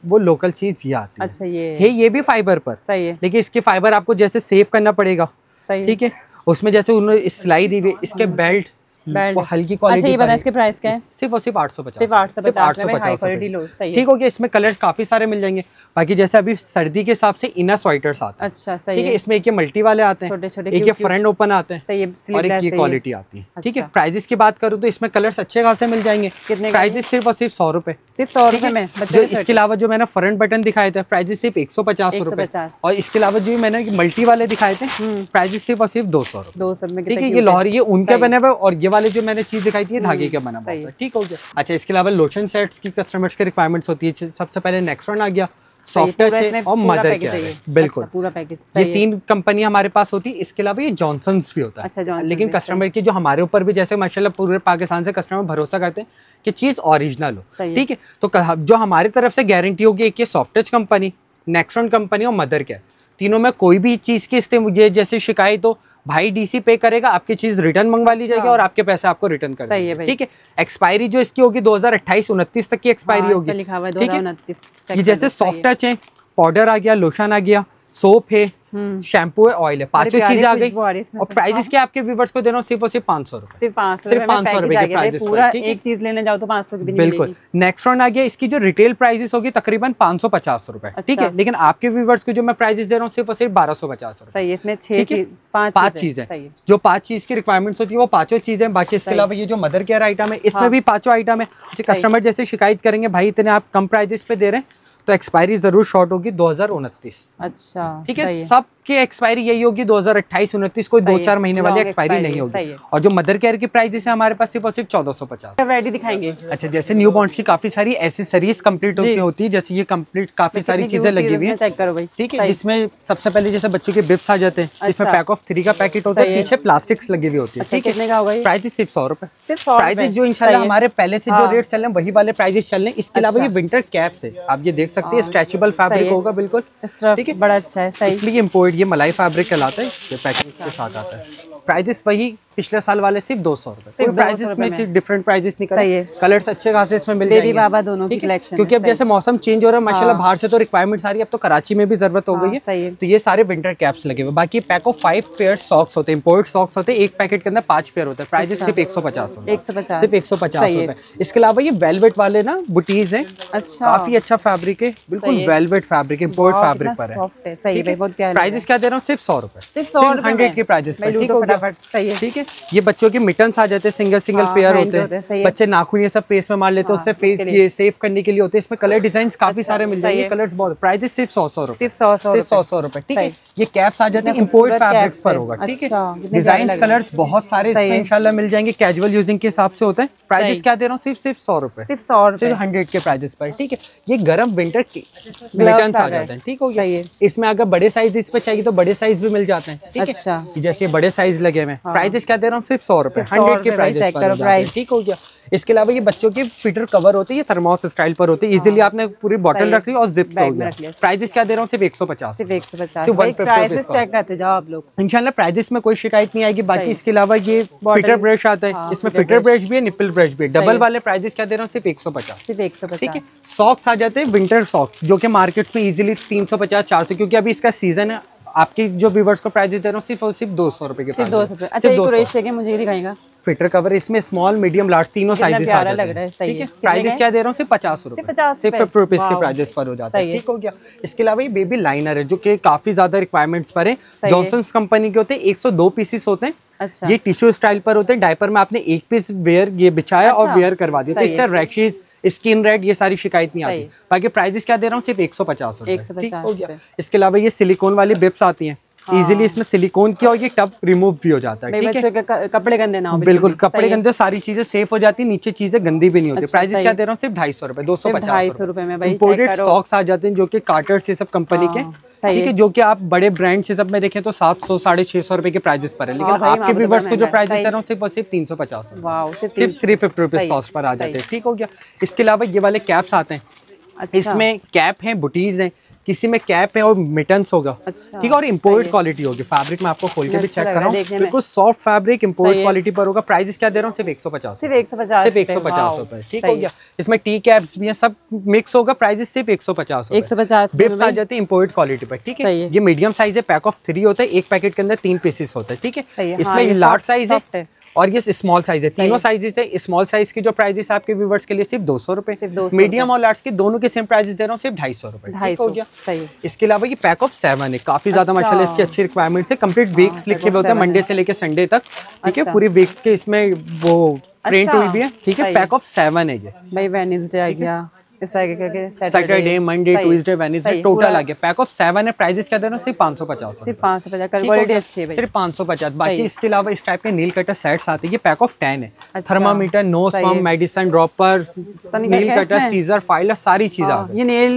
वो लोकल चीज ये आती है। अच्छा, ये भी फाइबर पर सही है, लेकिन इसके फाइबर आपको जैसे सेव करना पड़ेगा। ठीक है, उसमें जैसे उन्होंने सिलाई दी हुई, इसके बेल्ट हल्की क्वालिटी। अच्छा, ये बता इसके प्राइस क्या है? सिर्फ और सिर्फ 850, सिर्फ 850 ठीक हो गया। इसमें कलर काफी सारे मिल जाएंगे। बाकी जैसे अभी सर्दी के हिसाब से इनर स्वेटर्स आते हैं। अच्छा, सही है। इसमें एक ये मल्टी वाले आते हैं, छोटे-छोटे, एक ये फ्रंट ओपन आते हैं, सही है, और एक ये क्वालिटी आती है। ठीक है, प्राइसेस की बात करूँ तो इसमें कलर्स अच्छे खासे मिल जाएंगे। कितने? प्राइसेस सिर्फ और सिर्फ 100 रुपए, सिर्फ 100 रुपए में। इसके अलावा जो मैंने फ्रंट बटन दिखाए थे, प्राइसेस सिर्फ 150 रुपए, और इसके अलावा जो मैंने मल्टी वाले दिखाए थे, प्राइसेस सिर्फ और सिर्फ 200 रुपए। ठीक है, ये लाहौरी, ये उनके बने हुए, और ये वाले जो मैंने चीज दिखाई थी धागे का बना हुआ है। ठीक हो गया। अच्छा, इसके अलावा लोशन सेट्स की कस्टमर्स की रिक्वायरमेंट्स होती है। सबसे पहले नेक्सॉन आ गया, सॉफ्ट टच है, और मदर केयर है। बिल्कुल, पूरा पैकेज। ये 3 कंपनी हमारे पास होती है। इसके अलावा ये जॉनसन्स भी होता है। अच्छा, लेकिन कस्टमर की जो हमारे ऊपर भी, जैसे माशाल्लाह पूरे पाकिस्तान से कस्टमर भरोसा करते हैं कि चीज ओरिजिनल हो। ठीक है, तो जो हमारी तरफ से गारंटी होगी, एक ये soft touch company, Nexon company और मदर केयर, तीनों में कोई भी चीज की जैसे शिकायत हो, भाई डीसी पे करेगा, आपकी चीज रिटर्न मंगवा ली जाएगी और आपके पैसे आपको रिटर्न कर देंगे। ठीक है, एक्सपायरी जो इसकी होगी 2028-29 तक की एक्सपायरी होगी। ठीक है, ये जैसे सॉफ्ट टच है, पाउडर आ गया, लोशन आ गया, सोप है, शैम्पू है, ऑयल है, 5 चीजें आ गई। और प्राइजेस क्या आपके व्यूवर्स को दे रहा हूँ सिर्फ और सिर्फ 500 रुपए, सिर्फ 500 रुपए के प्राइजेस। पूरा एक चीज लेने जाओ तो 500 की भी नहीं मिलेगी। बिल्कुल। नेक्सॉन आ गया, इसकी जो रिटेल प्राइजेस होगी तकरीबन 550 रुपए। ठीक है, लेकिन आपके व्यूवर्स को जो मैं प्राइजेस दे रहा हूँ सिर्फ और सिर्फ 1250 रुपए। सही है, इसमें 5 चीजें, जो 5 चीज की रिक्वायरमेंट्स होती है वो 5 चीजें। बाकी इसके अलावा ये जो मदर केयर आइटम है, इसमें भी 5 आइटम है। कस्टमर जैसे शिकायत करेंगे, भाई इतने आप कम प्राइजेस पे दे रहे हैं, तो एक्सपायरी जरूर शॉर्ट होगी 2029। अच्छा, ठीक है, सबकी एक्सपायरी यही होगी 2028-29, कोई 2-4 महीने वाली एक्सपायरी नहीं होगी। और जो मदर केयर की प्राइस है हमारे पास सिर्फ और सिर्फ 1450। वैरायटी दिखाएंगे। अच्छा, जैसे न्यू बॉन्ड्स की काफी सारी एसेसरीज कंप्लीट होती है, जैसे ये कंप्लीट काफी सारी चीजें लगी हुई है। चेक करो भाई। ठीक है, जिसमें सबसे पहले जैसे बच्चों के बिप्स आ जाते हैं, इसमें पैक ऑफ 3 का पैकेट होता है, पीछे प्लास्टिक्स लगी हुई होती है। ठीक है, कितने का होगा ये? प्राइस सिर्फ 100 रुपए। प्राइस जो इंशाल्लाह हमारे पहले से जो रेट चल रहे हैं वही वाले प्राइजेस चल रहे हैं। इसके अलावा ये विंटर कैप्स है, आप ये देख सकते हैं, स्ट्रेचेबल फैब्रिक होगा बिल्कुल। ठीक है, बड़ा अच्छा है, सही। इसलिए इम्पोर्ट, ये मलाई फैब्रिक कहलाता है, ये पैकिंग के साथ आता है। प्राइजेस वही पिछले साल वाले सिर्फ 200 रुपए। प्राइजेस में डिफरेंट प्राइजेस निकले, कलर्स अच्छे खासे इसमें मिल जाएंगे। बेबी बाबा दोनों की कलेक्शन, क्योंकि अब जैसे मौसम चेंज हो रहा है माशाल्लाह, बाहर से तो रिक्वायरमेंट सारी, अब तो कराची में भी जरूरत हो गई है, तो ये सारे विंटर कैप्स लगे हुए। बाकी पैक ऑफ 5 पेयर सॉक्स होते हैं, इंपोर्ट सॉक्स होते हैं, एक पैकेट के अंदर 5 पेयर होते हैं। प्राइजेस सिर्फ 150 रुपए, सिर्फ 150 रुपए। इसके अलावा ये वेलवेट वाले ना बुटीज हैं, काफी अच्छा फैब्रिक है, बिल्कुल वेलवेट फैब्रिक, इंपोर्ट फैब्रिक पर है। प्राइजेस क्या दे रहा हूँ सिर्फ 100 रुपए, सिर्फ 100 के प्राइजेस पर। ठीक है, ये बच्चों के मिटन्स आ जाते हैं, सिंगल पेयर होते हैं, बच्चे नाखून ये सब फेस में मार लेते हैं, उससे फेस ये सेव करने के लिए होते हैं। इसमें कलर डिजाइन काफी सारे मिल जाएंगे, कलर्स बहुत। प्राइस सिर्फ 100 रुपए, सिर्फ 100 रुपए। ठीक है, ये कैप्स आ जाते हैं, इंपोर्ट फैब्रिक्स पर होगा। ठीक है, डिजाइन कलर्स बहुत सारे इसमें इंशाल्लाह मिल जाएंगे, कैजुअल यूजिंग के हिसाब से होते हैं। प्राइस क्या दे रहा हूँ सिर्फ 100 रुपए, सिर्फ 100 के प्राइजेस पर। ठीक है, ये गर्म विंटर के मिटन्स आ जाते हैं। ठीक हो गया, इसमें अगर बड़े साइज इस पे चाहिए तो बड़े साइज भी मिल जाते हैं। ठीक है, जैसे बड़े साइज लगे हुए। प्राइस क्या दे रहा हूँ सिर्फ 100 रुपए, 100 के प्राइस पर। ठीक हो गया, इसके अलावा ये बच्चों के फिटर कवर होते हैं, ये थर्मोस स्टाइल पर होते हैं, इजीली आपने पूरी बॉटल रख ली और जिप्स हो गया। प्राइस क्या दे रहा हूँ सिर्फ 150, सिर्फ 150। चेक करते जाओ आप लोग, इंशाल्लाह प्राइस में कोई शिकायत नहीं आएगी। बाकी इसके अलावा ये फिटर ब्रश आता है, इसमें फिटर ब्रश भी है, निपल ब्रश भी है। डबल वाले प्राइस क्या दे रहा हूँ सिर्फ 150। ठीक है, सॉक्स आ जाते हैं विंटर सॉक्स, जो कि मार्केट्स में इजीली 350-400, क्योंकि अभी इसका सीजन है। आपकी जो व्यूवर्स को प्राइस दे रहा हूँ सिर्फ 200 रुपए के, 200 रुपए। अच्छा, ये क्रोशिया के मुझे दिखाएगा फिटर कवर, इसमें स्मॉल मीडियम लार्ज तीनों साइजेस आ जाते हैं। ठीक है, प्राइस क्या दे रहा हूँ सिर्फ 50 रुपए, सिर्फ 50 रुपीज के प्राइस पर हो जाता है। ठीक हो गया, इसके अलावा ये बेबी लाइनर है, जो कि काफी ज्यादा रिक्वायरमेंट्स पर है। जॉनसन्स कंपनी के होते हैं, 102 पीसेस होते हैं। ये टिश्यू स्टाइल पर होते हैं, डायपर में आपने एक पीस वेयर ये बिछाया और वेयर करवा दिया, तो इससे रैशेज स्किन रेड, ये सारी शिकायत नहीं आती। बाकी प्राइजेस क्या दे रहा हूँ, सिर्फ 150 रुपए, ठीक हो गया। इसके अलावा ये सिलिकॉन वाली बिप्स आती हैं, इजीली इसमें सिलिकॉन की, और ये टब रिमूव भी हो जाता है, ठीक है। कपड़े गंदे ना हो, बिल्कुल कपड़े गंदे, सारी चीजें सेफ हो जाती है, नीचे चीजें गंदी भी नहीं होती। प्राइसेस क्या दे रहा हूँ, सिर्फ 250 रुपए, 250 रुपए में। इंपोर्टेड सॉक्स आ जाते हैं जो कि कार्टर्स ये सब कंपनी के, ठीक है, जो कि आप बड़े ब्रांड से सब में देखें तो 700 650 रुपए के प्राइसेस पर है, लेकिन आपके व्यूअर्स को जो प्राइसेस दे रहा हूँ सिर्फ 350, सिर्फ 350 रुपीज कॉस्ट पर आ जाते हैं, ठीक हो गया। इसके अलावा ये वाले कैप्स आते हैं, इसमें कैप है, बुटीज हैं, किसी में कैप है और मिटन्स होगा, ठीक है, और इम्पोर्ट क्वालिटी होगी। फैब्रिक में आपको खोल के भी चेक कर रहा हूँ, बिल्कुल सॉफ्ट फैब्रिक इम्पोर्ट क्वालिटी पर होगा। प्राइसेस क्या दे रहा हूँ, सिर्फ 150, सिर्फ 150 रुपए, ठीक हो गया। इसमें टी कैप्स भी हैं, सब मिक्स होगा, प्राइसेस सिर्फ 150 बिप्स आ जाती है इम्पोर्ट क्वालिटी पर, ठीक है। ये मीडियम साइज है, पैक ऑफ 3 होता है, एक पैकेट के अंदर 3 पीसेस होता है, ठीक है। इसमें लार्ज साइज है और ये स्मॉल साइज है, तीनों साइजेस है। स्मॉल साइज की जो प्राइसेस आपके व्यूवर्स के लिए सिर्फ 200 रुपए, मीडियम और लार्ज के दोनों के सेम प्राइसेस दे रहा हूँ, सिर्फ 250 रुपए, हो गया। इसके अलावा ये पैक ऑफ 7 है, काफी ज्यादा माशाल्लाह इसकी अच्छी रिक्वायरमेंट्स है। कंप्लीट वीक्स लिखे हुए होते हैं, मंडे से लेकर संडे तक, ठीक है, पूरी वीक्स के इसमें वो प्रिंट हुई भी है, ठीक है। पैक ऑफ 7 है ये भाई, वेडनेसडे आ गया, Saturday, Monday, Tuesday, Wednesday, total आ गया। पैक ऑफ 7 है, प्राइसेस क्या दे रहा हूँ, सिर्फ 550, सिर्फ 550, क्वालिटी अच्छी है, सिर्फ 550। बाकी इसके अलावा इस टाइप के नील कटर सेट्स आते हैं, ये पैक ऑफ 10 है। Thermometer, nose pump, medicine dropper, nail cutter, scissor, filer, सारी चीजें आ गई। ये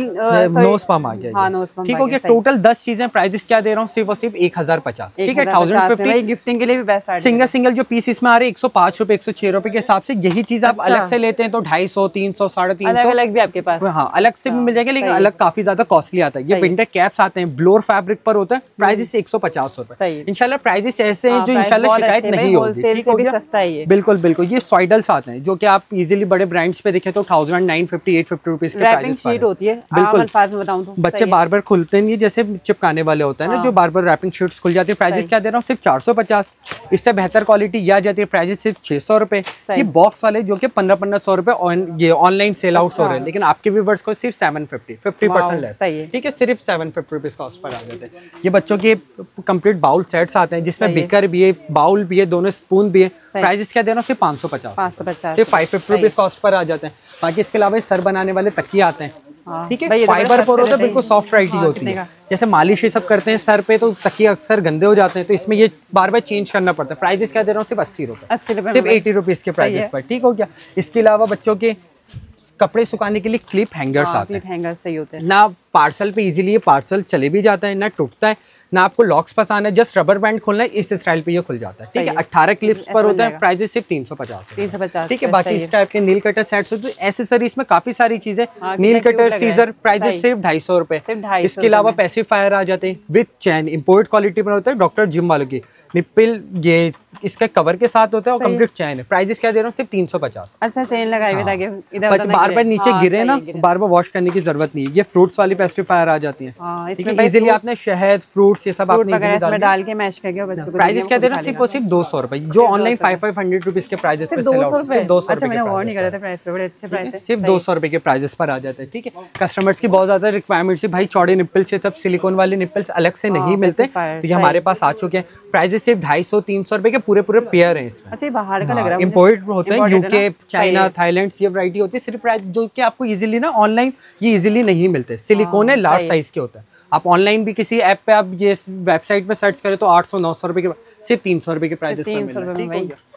नोज पंप आ गया, ठीक हो गया। टोटल 10 चीजें, प्राइसेस क्या दे रहा हूँ, सिर्फ और सिर्फ 1050, ठीक है। 1050 गिफ्टिंग के लिए भी बेस्ट है। सिंगल जो पीस इसमें आ रहे 105 रुपए, 106 रुपए के हिसाब से। यही चीज आप अलग से लेते हैं तो 250, 300, 350 अलग भी आपके पास, हाँ अलग से भी मिल जाएगा, लेकिन अलग काफी ज्यादा कॉस्टली आता है। ये विंटर कैप्स आते हैं, ब्लोर फैब्रिक पर होता है, प्राइस 150 रुपए। इंशाल्लाह प्राइसेस ऐसे हैं जो इंशाल्लाह शिकायत नहीं होगी, सस्ता है। बिल्कुल बिल्कुल। ये सॉइडल्स आते हैं जो कि आप इजीली बड़े ब्रांड्स पे देखें तो 1950, 850 रुपीज के प्राइस शीट होती है। बिल्कुल, बच्चे बार बार खुलते नहीं, जैसे चिपकाने वाले होता है ना, जो बार बार रैपिंग शीट्स खुल जाती है। प्राइसेस क्या दे रहा हूँ, सिर्फ 450। इससे बेहतर क्वालिटी ये आ जाती है, प्राइसेस सिर्फ 600 रुपए। ये बॉक्स वाले जो कि 1500 रुपए ये ऑनलाइन सेल आउट हो रहे हैं, लेकिन आपके व्यूअर्स को सिर्फ 50% लेस, ठीक है, सिर्फ 750 रुपीज कॉस्ट पर आ जाते हैं। ये बच्चों के कंप्लीट बाउल सेट्स आते हैं, जिसमें बिकर भी है, बाउल भी है, दोनों स्पून भी है। प्राइसेस क्या देना, सिर्फ 550, सिर्फ 550 रुपीज कॉस्ट पर आ जाते हैं। बाकी इसके अलावा सर बनाने वाले तकिए आते हैं, ठीक है, फाइबर पर होता है, बिल्कुल सॉफ्ट राइटिंग होती है। जैसे मालिश ये सब करते हैं सर पे तो तकिए अक्सर गंदे हो जाते हैं, तो इसमें ये बार बार चेंज करना पड़ता है। प्राइसेस क्या दे रहा हूँ, सिर्फ 80 रुपए, सिर्फ 80 रुपीज के प्राइसेस पर, ठीक हो गया। इसके अलावा बच्चों के कपड़े सुखाने के लिए क्लिप हैंगर्स आते हैं, क्लिप हैंगर्स सही होते हैं ना। पार्सल पे इजीली ये पार्सल चले भी जाता है, ना टूटता है, ना आपको लॉक्स फंसाना है, जस्ट रबर बैंड खोलना है, इस स्टाइल पे ये खुल जाता है, ठीक है। 18 क्लिप्स पर होता है, प्राइस सिर्फ 350, ठीक है। बाकी इस टाइप के नील कटर सेट्स होते हैं, एसेसरीज में काफी सारी चीजें, नील कटर, सीजर, प्राइस सिर्फ 250 रुपए। इसके अलावा पैसिफायर आ जाते हैं विद चैन, इंपोर्ट क्वालिटी पर होता है, डॉक्टर जिम वालों की। निप्पल ये इसके कवर के साथ होता है और कंप्लीट चैन है। प्राइसेस क्या दे रहा हूँ, सिर्फ 350। अच्छा, चेन लगाए हुए ताकि इधर बार बार नीचे गिरे ना, बार बार वॉश करने की जरूरत नहीं है। ये फ्रूट्स वाली पेस्टिफायर आ जाती है, ठीक है, इजीली आपने शहद, फ्रूट्स, ये सब आपने इजीली डाल के मैश करके बच्चों को। प्राइसेस क्या दे रहा हूँ, सिर्फ 200 रुपए, जो ऑनलाइन 500 रुपीज के प्राइसेस पे सेल आउट, सिर्फ 200 रुपए, सिर्फ 200 रुपए के प्राइसेस पर आ जाते हैं, ठीक है। कस्टमर्स की बहुत ज्यादा रिक्वायरमेंट है, भाई चौड़े निप्पल्स से सब सिलिकॉन वाले निप्पल्स अलग से नहीं मिलते, तो ये हमारे पास आ चुके हैं। प्राइसेस सिर्फ 250-300 रुपए के पूरे पेयर हैं इसमें। अच्छा, बाहर का लग रहा है, इंपोर्ट होते हैं, यूके, चाइना, थाईलैंड, ये वैरायटी होती है। सिर्फ प्राइस जो कि आपको इजीली ना ऑनलाइन ये इजीली नहीं मिलते। सिलिकॉन है, लार्ज साइज के होता है। आप ऑनलाइन भी किसी ऐप पे आप ये वेबसाइट पे सर्च करें तो 800-900 रुपए के, सिर्फ 300 रुपए के प्राइस पर मिल रहा है।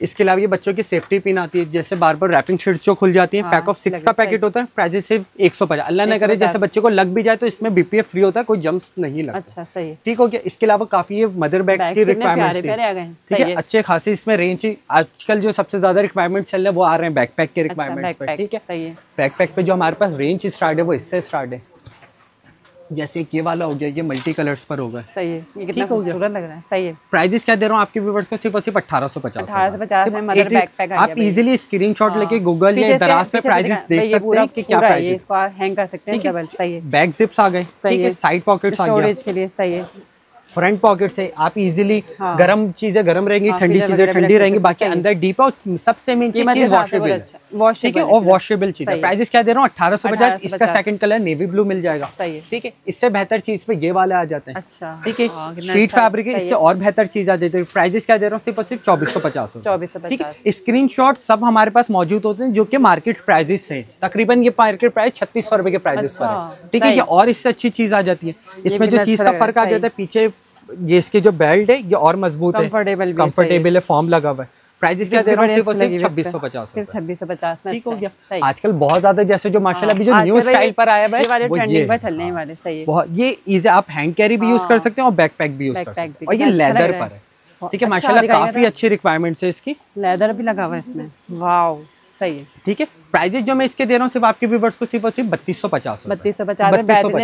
इसके अलावा ये बच्चों की सेफ्टी पिन आती है, जैसे बार बार रैपिंग शीट्स जो खुल जाती हैं, पैक ऑफ 6 का पैकेट होता है, प्राइस सिर्फ 150। अल्लाह न करे जैसे बच्चे को लग भी जाए तो इसमें BPF फ्री होता है, कोई जम्प्स नहीं लगता। अच्छा, सही, ठीक हो गया। इसके अलावा काफी ये मदर बैग्स की रिक्वायरमेंट्स थी, ठीक है, अच्छे खासे इसमें रेंज। आजकल जो सबसे ज्यादा रिक्वायरमेंट्स चल रहे हैं वो आ रहे हैं बैकपैक के रिक्वायरमेंट्स पे, ठीक है। बैकपैक पे जो हमारे पास रेंज स्टार्ट है वो इससे स्टार्ट है, जैसे ये वाला हो गया, ये मल्टी कलर्स पर होगा, सही है, ये कितना खूबसूरत लग रहा है, सही है। प्राइसेस क्या दे रहा हूँ आपके व्यूअर्स को, सिर्फ 1850 में मदर बैकपैक आ गया। आप इजीली स्क्रीनशॉट लेके गूगल या दराज पे प्राइसेस देख सकते हैं कि क्या प्राइस है। इसको हैंग कर सकते हैं डबल, सही है। बैक जिप्स आ गए, सही है, साइड पॉकेट्स आ गए स्टोरेज के लिए, सही है। फ्रंट पॉकेट से आप इजीली गर्म चीजें गर्म रहेंगी, ठंडी चीजें ठंडी रहेंगी, बाकी अंदर डीप है और सबसे मेन चीज वॉशेबल है, ठीक है, और वॉशेबल चीज है। प्राइसेस क्या दे रहा हूँ 1850, इसका सेकंड कलर नेवी ब्लू मिल जाएगा, ठीक है। इससे बेहतर चीज पे ये वाले आ जाते हैं, ठीक है, शीट फैब्रिक है, इससे और बेहतर चीज आ जाती है। प्राइसेस क्या दे रहा हूँ सिर्फ और सिर्फ 2450, ठीक है। स्क्रीनशॉट सब हमारे पास मौजूद होते हैं जो कि मार्केट प्राइसेस है, तकरीबन ये मार्केट प्राइस 3600 रुपए के प्राइसेस पर है, ठीक है। और इससे अच्छी चीज आ जाती है, इसमें जो चीज का फर्क आ जाता है, पीछे ये इसके जो बेल्ट है ये और मजबूत है, कंफर्टेबल है, फॉर्म लगा हुआ है। प्राइसेस क्या दे रहा हूँ सिर्फ 2650, सिर्फ 2650 में, ठीक हो गया। आजकल बहुत ज्यादा जैसे जो माशाल्लाह अभी जो न्यू स्टाइल पर आया है वो ट्रेंडिंग पर चलने वाले, सही है। बहुत ये इजी, आप हैंड कैरी भी यूज कर सकते हैं और बैकपैक भी यूज कर सकते हैं, और ये लेदर पर है, ठीक है। माशाल्लाह काफी अच्छी रिक्वायरमेंट्स है इसकी, लेदर भी लगा हुआ है इसमें, वाओ, सही है, ठीक है। प्राइजेस जो मैं इसके दे रहा हूँ सिर्फ आपके व्यूअर्स को सिर्फ और सिर्फ 3250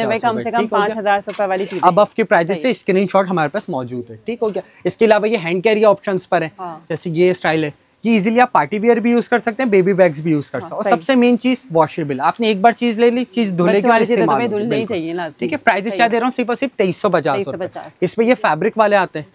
में कम से कम 5000 रुपए वाली चीज अब के प्राइजेस से स्क्रीनशॉट हमारे पास मौजूद है, ठीक हो गया। इसके अलावा ये हैंड कैरी ऑप्शंस पर है, जैसे ये स्टाइल है, ये इजीली आप पार्टी वियर भी यूज कर सकते हैं, बेबी बैग्स भी यूज कर सकते हैं, और सबसे मेन चीज वॉशेबल। आपने एक बार चीज ले ली, चीज धुलने के बाद, ठीक है। प्राइजेस क्या दे रहा हूँ सिर्फ और सिर्फ 2350। इसमें ये फैब्रिक वाले आते हैं,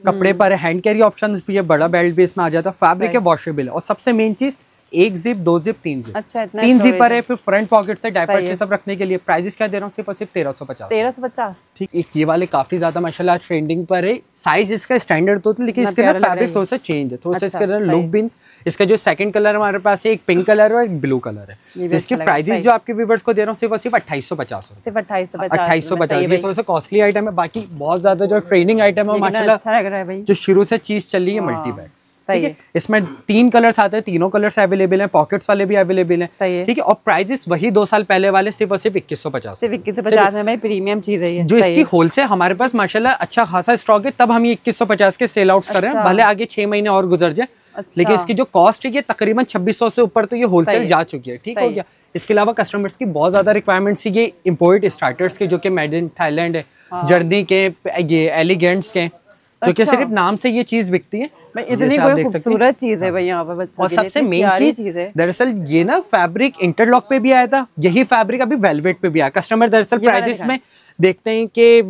कपड़े पर हैंड कैरी ऑप्शन भी है, बड़ा बेल्ट भी इसमें आ जाता है, फैब्रिक है, वॉशेबल है, और सबसे मेन चीज 1 जिप 2 जिप 3 जिप, अच्छा, 3 जिपर है, फिर फ्रंट पॉकेट से डायपर से सब रखने के लिए। प्राइसेस क्या दे रहा हूँ सिर्फ और सिर्फ 1350, ठीक। एक ये वाले काफी ज्यादा माशाल्लाह ट्रेंडिंग पर है, साइज इसका स्टैंडर्ड तो लेकिन इसके अंदर फैब्रिक थोड़ा सा चेंज है, थोड़ा सा इसके अंदर लुक भी। इसका जो सेकंड कलर हमारे पास है, एक पिंक कलर है और एक ब्लू कलर है। इसके प्राइसेस जो आपके व्यूअर्स को दे रहा हूँ सिर्फ और सिर्फ 2850, सिर्फ 2850। ये थोड़ा सा कॉस्टली आइटम है, बाकी बहुत ज्यादा जो ट्रेंडिंग आइटम है माशाल्लाह अच्छा लग रहा है भाई, जो शुरू से चीज चल रही है, मल्टी बैग्स, सही है। इसमें 3 कलर्स आते हैं, तीनों कलर्स अवेलेबल हैं, पॉकेट्स वाले भी अवेलेबल हैं, सही है, ठीक है। और प्राइसेस वही 2 साल पहले वाले सिर्फ और सिर्फ 2150, सिर्फ 2150 में भाई, प्रीमियम चीज है ये, जो इसकी होलसेल हमारे पास माशाल्लाह अच्छा खासा स्टॉक है, तब हम ये 2150 के सेल आउट कर रहे हैं। भले आगे 6 महीने और गुजर जाए, लेकिन इसकी जो कॉस्ट है तकरीबन 2600 से ऊपर तो ये होलसेल जा चुकी है, ठीक हो गया। इसके अलावा कस्टमर्स की बहुत ज्यादा रिक्वायरमेंट्स ये इम्पोर्ट स्टार्टर्स के, जो कि मेड इन थाईलैंड है, जर्नी के, ये एलिगेंट्स के, जो कि सिर्फ नाम से ये चीज बिकती है। इतनी कोई खूबसूरत चीज है भाई यहाँ पर बच्चों और सबसे मेन चीज है, दरअसल ये ना फैब्रिक इंटरलॉक पे भी आया था, यही फैब्रिक अभी वेलवेट पे भी आया। कस्टमर दरअसल प्राइसेस में देखते हैं कि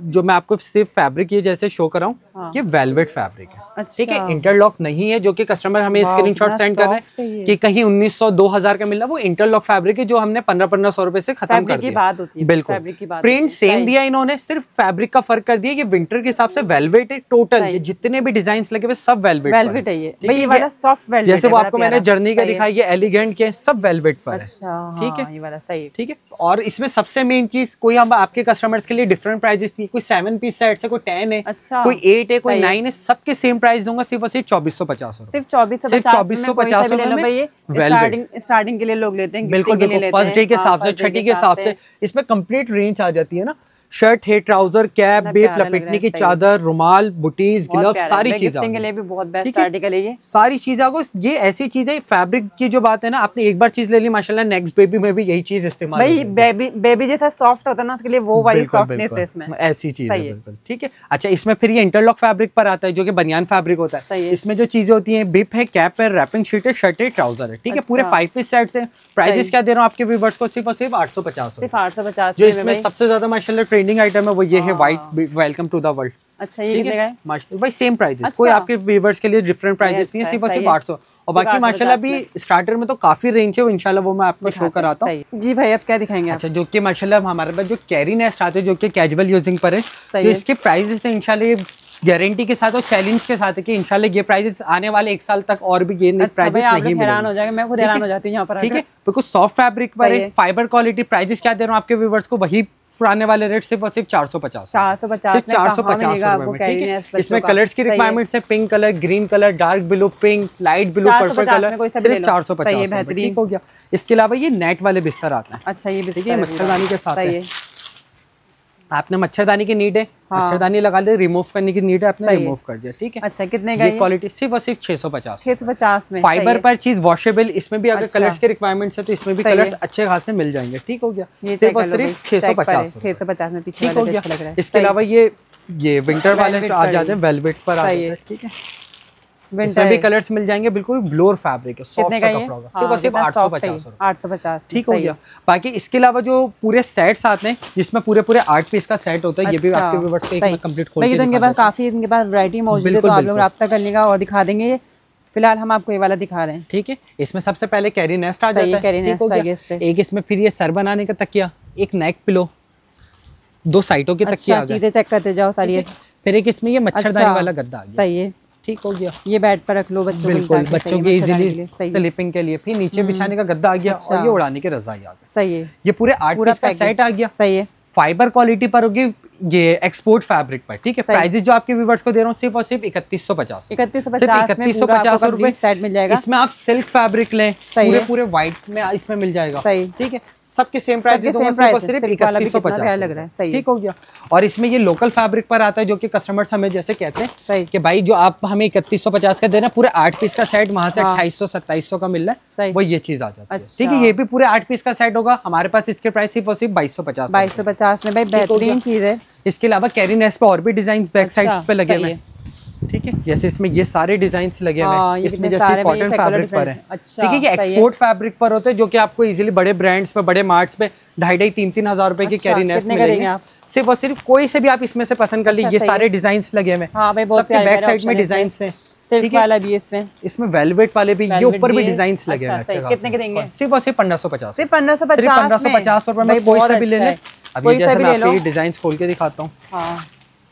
जो मैं आपको सिर्फ फैब्रिक ये जैसे शो कर रहा हूँ, ये वेलवेट फैब्रिक है, ठीक है, इंटरलॉक नहीं है, जो कि कस्टमर हमें स्क्रीनशॉट सेंड कर रहे हैं कि कहीं 1900-2000 का मिल रहा है, वो इंटरलॉक फैब्रिक है जो हमने 1500 रुपए से खत्म कर दिया। बिल्कुल प्रिंट सेम दिया इन्होंने, सिर्फ फैब्रिक का फर्क कर दिया कि विंटर के हिसाब से वेलवेट है। टोटल ये जितने भी डिजाइन लगे हुए सब वेलवेट है, ये वाला सॉफ्ट वेलवेट, जैसे वो आपको मैंने जर्नी का दिखाया, ये एलिगेंट के सब वेलवेट पर है, ठीक है, ये वाला सही, ठीक है। और इसमें सबसे मेन चीज, कोई हम आपके कस्टमर्स के लिए डिफरेंट प्राइसेस नहीं, कोई 7 पीस सेट से, कोई 10 है, कोई 8 है, कोई 9 है, सबके सेम प्राइस दूंगा सिर्फ और सिर्फ 2450, सिर्फ 2450 में। स्टार्टिंग के लिए लोग लेते हैं, बिल्कुल बिल्कुल, फर्स्ट डे के हिसाब से, छठी के हिसाब से, इसमें कंप्लीट रेंज आ जाती है ना। शर्ट है, ट्राउजर, कैप, बेप, लपेटने की चादर, रुमाल, बुटीज, ग्लव, सारी चीजें के लिए भी बहुत बेस्ट आर्टिकल है ये, सारी चीजें आपको। ये ऐसी चीज है, फैब्रिक की जो बात है ना, आपने एक बार चीज ले ली माशाल्लाह, नेक्स्ट बेबी में भी यही चीज इस्तेमाल भाई, बेबी जैसा सॉफ्ट होता है ना, उसके लिए वो वाली सॉफ्टनेस है इसमें, ऐसी चीज है, बिल्कुल, ठीक है। अच्छा, इसमें फिर ये इंटरलॉक फैब्रिक पर आता है, जो कि बनियान फैब्रिक होता है। इसमें जो चीजें होती है, बिप है, कैप है, रैपिंग शीट है, शर्ट है, ट्राउजर है, ठीक है, पूरे 5 पीस सेट है। प्राइसेस क्या दे रहा हूँ आपके व्यूअर्स को सिर्फ और सिर्फ 850। जो इसमें सबसे ज्यादा माशाल्लाह ट्रेंडिंग आइटम है वो ये है, white welcome to the world. अच्छा, ये कितने का है माशाल्लाह भाई? सेम प्राइसेस, कोई आपके व्यूअर्स के लिए डिफरेंट प्राइसेस नहीं है, सिर्फ और सिर्फ 800। और बाकी माशाल्लाह भी स्टार्टर में तो काफी रेंज है, इंशाल्लाह वो मैं आपको शो कराता हूँ। जी भाई, अब क्या दिखाएंगे? अच्छा, जो कि माशाल्लाह हमारे पास जो कैरी नेस्ट आते हैं, जो कि कैजुअल यूजिंग पर है, तो इसके प्राइसेस है इंशाल्लाह गारंटी के साथ और चैलेंज के साथ है कि इंशाल्लाह ये प्राइसेस आने वाले 1 साल तक और भी ये प्राइसेस नहीं मिलेंगे। हैरान हो जाएगा, मैं खुद हैरान हो जाती हूं यहाँ पर, ठीक है, बिल्कुल सॉफ्ट फैब्रिक पर है, फाइबर क्वालिटी। प्राइसेस क्या दे रहा हूँ आपके व्यूअर्स को, वही पुराने वाले रेट सिर्फ और सिर्फ 450 में। इसमें कलर्स की रिक्वायरमेंट्स है, pink colour, green colour, dark blue, pink, light blue, purple colour, सिर्फ 450 में, ठीक हो गया। इसके अलावा ये नेट वाले बिस्तर आते हैं। अच्छा, ये बिस्तर मच्छरदानी के साथ है, आपने मच्छरदानी की नीड है, मच्छरदानी लगा ले, रिमूव करने की नीड है, आपने रिमूव कर दिया, ठीक है। अच्छा, कितने का ये क्वालिटी सिर्फ और सिर्फ 650 में। फाइबर पर चीज वॉशेबल, इसमें भी अगर कलर्स के रिक्वायरमेंट्स है तो इसमें भी कलर्स अच्छे खासे मिल जाएंगे, ठीक हो गया। ये सिर्फ और सिर्फ 650 में, पीछे वाला अच्छा लग रहा है। इसके अलावा ये विंटर वाले आ जाते हैं, वेलवेट पर आ जाते हैं, ठीक है। इसमें भी कलर्स मिल जाएंगे, बिल्कुल ब्लोर फैब्रिक है, सॉफ्ट सा कपड़ा होगा, सिर्फ और सिर्फ 850 रुपए। 850 ठीक हो गया। बाकी इसके अलावा जो पूरे सेट्स आते हैं जिसमें पूरे 8 पीस का सेट होता है, ये भी आपके व्यूअर्स को एक कंप्लीट खोल के इनके पास काफी इनके पास वैरायटी मौजूद है, तो आप लोग रब्ता कर लेगा और दिखा देंगे। फिलहाल हम आपको ये वाला दिखा रहे हैं। ठीक है, इसमें सबसे पहले कैरी नेस्ट आ जाता है, कैरी नेस्ट आ गया इस पे। एक इसमें फिर ये सर बनाने का तकिया, एक नेक पिलो, 2 साइडों के तकिया आ गए। चीजें चेक करते जाओ सारी। फिर एक इसमें ये मच्छरदानी वाला गद्दा आ गया। सही है, ठीक हो गया। ये बेड पर रख लो बच्चों बिल्कुल, बच्चों के इजीली स्लीपिंग के लिए। फिर नीचे बिछाने का गद्दा आ गया और ये उड़ाने के रजाई आ गई। सही है, ये पूरे 8 पीस का सेट आ गया। सही है, फाइबर क्वालिटी पर होगी, ये एक्सपोर्ट फैब्रिक पर। ठीक है, प्राइजेस जो आपके व्यूअर्स को दे रहा हूँ सिर्फ और सिर्फ 3150 रुपए सेट मिल जाएगा। इसमें आप सिल्क फैब्रिक लें, पूरे व्हाइट में इसमें मिल जाएगा। सही, ठीक है, सबके सेम प्राइस सिर्फ 3150 लग रहा है। सही, ठीक हो गया। और इसमें ये लोकल फैब्रिक पर आता है, जो कि कस्टमर्स हमें जैसे कहते हैं सही कि भाई जो आप हमें 3150 का दे रहे हैं, पूरे 8 पीस का सेट वहां से 2800-2700 का मिल रहा है, वो ये चीज आ जाती है। ठीक है, ये भी पूरे 8 पीस का सेट होगा हमारे पास। इसके प्राइस सिर्फ और सिर्फ 2250 में। भाई बेहतरीन चीज है। इसके अलावा कैरी नेस्ट पे और भी डिजाइन बैक साइड्स पे लगे हुए हैं। ठीक है, जैसे इसमें ये सारे डिजाइन्स लगे हुए हैं, इसमें जैसे कॉटन फैब्रिक पर है। ठीक है, ये एक्सपोर्ट फैब्रिक पर होते हैं, जो कि आपको इजीली बड़े ब्रांड्स पे, बड़े मार्ट्स पे 2,500-3,000 हजार रुपए की कैरी नेस्ट मिलेंगे। सिर्फ और सिर्फ कोई से भी आप इसमें से पसंद कर लीजिए, ये सारे डिजाइन्स लगे हुए हैं, सबके बैक साइड में डिजाइन्स हैं। सिल्क वाला भी इसमें वेलवेट वाले भी, ये ऊपर भी डिजाइन्स लगे हैं। कितने के देंगे? सिर्फ और सिर्फ 1550। सिर्फ 1550 रुपए में कोई सा भी ले लें। अभी जैसे मैं आपको ये डिजाइन्स खोल के दिखाता हूँ।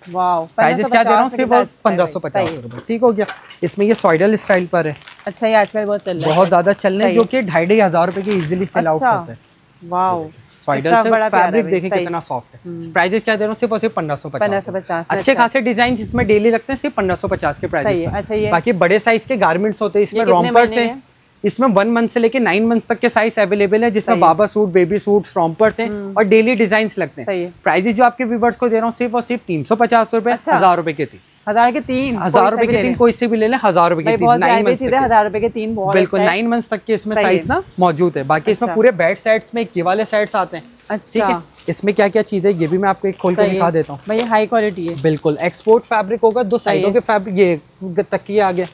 वाओ, प्राइसेस क्या दे रहा हूँ, सिर्फ 1550 रुपए। ठीक हो गया। इसमें ये सॉइडल स्टाइल पर है। अच्छा, ये आजकल बहुत चल रहा है, बहुत ज्यादा चल रहा है, जो कि 2,500 रुपए के इजीली सेल आउट होते हैं। वाओ, सॉइडल से फैब्रिक देखिए कितना सॉफ्ट है। प्राइसेस क्या दे रहा हूँ, सिर्फ और सिर्फ 1550। अच्छे खासे डिजाइन इसमें डेली लगते हैं, सिर्फ 1550 के प्राइस। बाकी बड़े साइज के गारमेंट्स होते हैं, इसमें रॉम्पर्स हैं, इसमें 1 मंथ से लेके 9 मंथ तक के साइज अवेलेबल है, जिसमें बाबा सूट, बेबी सूट, रॉम्पर्स हैं और डेली डिजाइन्स लगते हैं। प्राइसेस जो आपके व्यूअर्स को दे रहा हूँ सिर्फ और सिर्फ 350 रुपए, 1000 रुपए के 3, 1000 के 3, 1000 रुपए के 3, कोई से भी ले लें, 1000 रुपए के 3, 9 मंथ 1000 रुपए के 3, बिल्कुल 9 मंथ तक के इसमें साइज ना मौजूद है। बाकी इसमें पूरे बेड सेट्स में ये वाले सेट्स आते हैं। ठीक है, इसमें क्या क्या चीज है ये भी मैं आपको एक खोल के दिखा देता हूँ। भाई हाई क्वालिटी है, बिल्कुल एक्सपोर्ट फैब्रिक होगा। 2 साइडों के फैब्रिक, ये तकिए आ गए।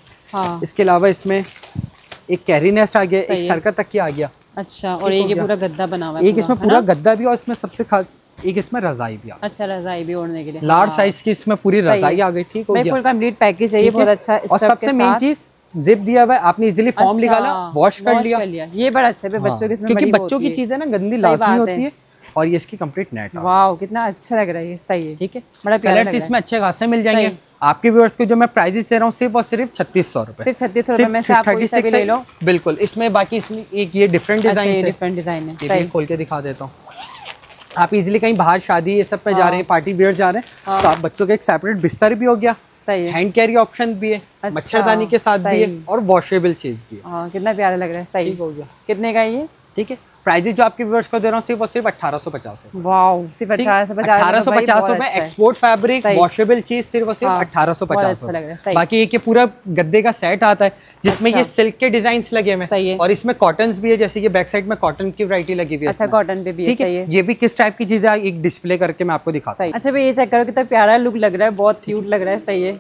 इसके अलावा इसमें एक कैरी नेस्ट आ गया, एक सर का तकिया आ गया। अच्छा, और एक ये पूरा गद्दा बना हुआ है, एक इसमें पूरा गद्दा भी, और इसमें सबसे खास एक इसमें रजाई भी आ गई। अच्छा, रजाई भी ओढ़ने के लिए लार्ज साइज की इसमें पूरी रजाई आ गई। ठीक हो गया, फुल कंप्लीट पैकेज है ये, बहुत अच्छा। और सबसे मेन चीज जिप दिया हुआ है, आपने इजीली फॉर्म निकाला, वॉश कर लिया, ये बड़ा अच्छा है बच्चों के, क्योंकि बच्चों की चीज है ना, गंदी लाजमी होती है। और ये इसकी कंप्लीट नेट है। वाओ, कितना अच्छा लग रहा है ये। सही है, ठीक है, बड़ा प्यारा कलर्स इसमें अच्छे खासे मिल जाएंगे। आपके व्यूअर्स को जो मैं प्राइसेस दे रहा हूँ सिर्फ और सिर्फ 3600 रुपए, सिर्फ 3600 रुपए में से आप कोई सा भी ले लो। बिल्कुल, इसमें बाकी इसमें एक ये डिफरेंट डिजाइन है, डिफरेंट डिजाइन है। ये खोल के दिखा देता हूँ। आप इजीली कहीं बाहर शादी ये सब पे जा रहे हैं, पार्टी वेयर जा रहे हैं, तो आप बच्चों का एक सेपरेट बिस्तर भी हो गया। सही है, हैंड कैरी ऑप्शन भी है, मच्छरदानी के साथ भी है, और वॉशेबल चीज भी है। कितना प्यारा लग रहा है। सही हो गया। कितने का ये? ठीक है, प्राइजेस जो आपके व्यूअर्स को दे रहा हूँ सिर्फ और सिर्फ 1850 है। वाओ, सिर्फ 1850 रुपए, एक्सपोर्ट फैब्रिक, वॉशेबल चीज, सिर्फ और सिर्फ 1850। बाकी एक ये पूरा गद्दे का सेट आता है, जिसमें ये सिल्क के डिजाइन्स लगे हुए हैं, और इसमें कॉटन्स भी है, जैसे ये बैक साइड में कॉटन की वैरायटी लगी हुई है। अच्छा, कॉटन पे भी है। सही है, ये भी किस टाइप की चीज है एक डिस्प्ले करके मैं आपको दिखाता हूँ। अच्छा भाई, ये चेक करो कितना प्यारा लुक लग रहा है, बहुत क्यूट लग रहा है। सही है,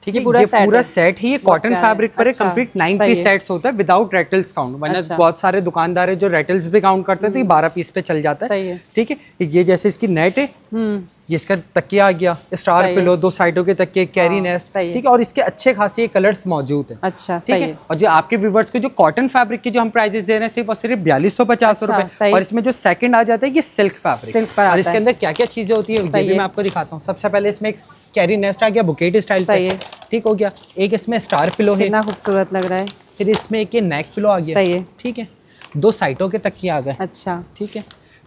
ठीक है, ये पूरा सेट ही, ये कॉटन फैब्रिक पर कंप्लीट 9 पीस सेट्स होता है विदाउट रेटल्स काउंट। वरना बहुत सारे दुकानदार है जो रेटल्स भी काउंट करते हैं, तो 12 पीस पे चल जाता है। ठीक है, ये जैसे इसकी नेट है, ये इसका तकिया आ गया, स्टार पिलो, 2 साइडों के तकिए, कैरी नेस्ट। ठीक है, और इसके अच्छे खासे कलर्स मौजूद है। अच्छा, ठीक है, और जो आपके व्यूअर्स को जो कॉटन फैब्रिक के जो हम प्राइजेस दे रहे हैं सिर्फ और सिर्फ 4250 रुपए। और इसमें जो सेकंड आ जाता है ये सिल्क फैब्रिक, और इसके अंदर क्या क्या चीजें होती है ये भी मैं आपको दिखाता हूँ। सबसे पहले इसमें एक कैरी नेस्ट आ गया बुकेट स्टाइल पे। ठीक हो गया, एक इसमें स्टार पिलो है, कितना खूबसूरत लग रहा है। फिर इसमें एक ये नेक पिलो आ गया। सही है, ठीक है, 2 साइडों के तकिए आ गए। अच्छा, ठीक है,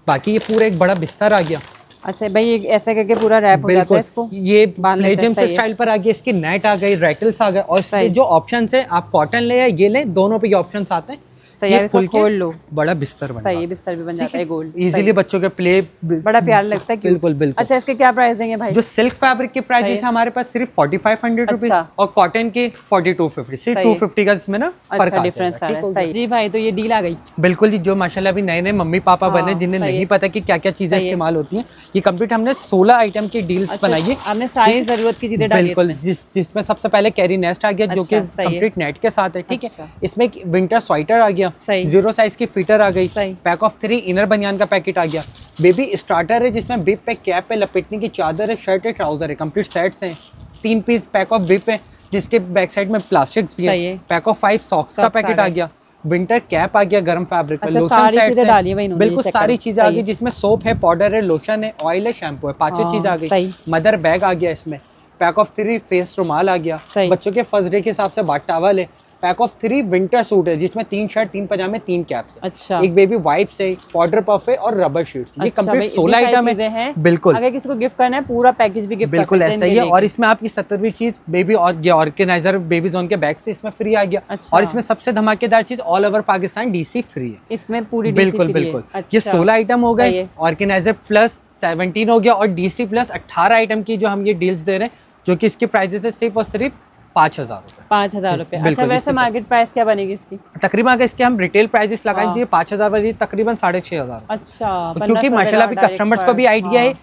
बाकी ये पूरा एक बड़ा बिस्तर आ गया। अच्छा भाई, ये ऐसे करके पूरा रैप हो जाता है इसको, ये लेजम से स्टाइल पर आ गया, इसकी नेट आ गई, रेटल्स आ गए, और इसके जो ऑप्शंस है आप कॉटन ले या ये ले, दोनों पे ये ऑप्शंस आते हैं। सही, खोल लो, बड़ा बिस्तर बन सही, बिस्तर भी बन जाता है गोल्ड, इजीली बच्चों के प्ले, बड़ा प्यार लगता है। बिल्कुल बिल्कुल। अच्छा, इसके क्या प्राइसिंग है भाई? जो सिल्क फैब्रिक के प्राइसेस है हमारे पास सिर्फ 4500 रुपीज और कॉटन के 4250, सिर्फ 250 का इसमें ना फर्क डिफरेंस आ रहा है। जी भाई, तो ये डील आ गई। बिल्कुल जी, जो माशाल्लाह अभी नए नए मम्मी पापा बने जिन्हें नहीं पता कि क्या क्या चीजें इस्तेमाल होती हैं, ये कंप्लीट हमने 16 आइटम की डील्स बनाई है। आपने सारी जरूरत की चीजें डाली बिल्कुल, जिसमें सबसे पहले कैरी नेस्ट आ गया जो कि कंप्लीट नेट के साथ है, ठीक है। इसमें विंटर स्वेटर आ गया, 0 साइज की फिटर आ गई, पैक ऑफ 3 इनर बनियान का पैकेट आ गया, बेबी स्टार्टर है जिसमें बिप पे, कैप पे, लपेटने की चादर है, शर्ट है, ट्राउजर है, कंप्लीट सेट्स हैं। 3 पीस पैक ऑफ बिप है जिसके बैक साइड में प्लास्टिक्स भी है, पैक ऑफ 5 सॉक्स का पैकेट आ गया, विंटर कैप आ गया गरम फैब्रिक में, लोशन सेट्स है, बिल्कुल सारी चीजें आ गई जिसमें सोप है, पाउडर है, लोशन है, ऑयल है, शैम्पू है, 5 चीज आ गई। मदर बैग आ गया, इसमें पैक ऑफ 3 फेस रुमाल आ गया, बच्चों के फर्स्ट डे के हिसाब से बाथ टॉवल है, पैक ऑफ 3 विंटर सूट है जिसमें 3 शर्ट, 3 पजामे, 3 कैप्स है, अच्छा, एक बेबी वाइप्स है, पाउडर पफ है और रबर शीट्स। ये कंप्लीट 16 आइटम है। बिल्कुल, अगर किसी को गिफ्ट करना है पूरा पैकेज भी गिफ्ट बिल्कुल ऐसा ही है। और इसमें आपकी 70वीं चीज बेबी और ये ऑर्गेनाइजर बेबी जोन के बैग से इसमें फ्री आ गया। और इसमें सबसे धमाकेदार चीज all over Pakistan DC free है इसमें पूरी। बिल्कुल बिल्कुल, ये 16 आइटम हो गए, ऑर्गेनाइजर प्लस 17 हो गया और डीसी प्लस 18 आइटम की जो हम ये डील्स दे रहे हैं, जो कि इसके प्राइजेस है सिर्फ और सिर्फ 5000 रुपए। 5000 रुपए। अच्छा, वैसे मार्केट प्राइस क्या बनेगी इसकी? तकरीबन अगर इसके हम रिटेल प्राइसेस लगाएंगे 5000 वाली तकरीबन 6500। अच्छा, क्योंकि माशाल्लाह भी कस्टमर्स को भी आइडिया है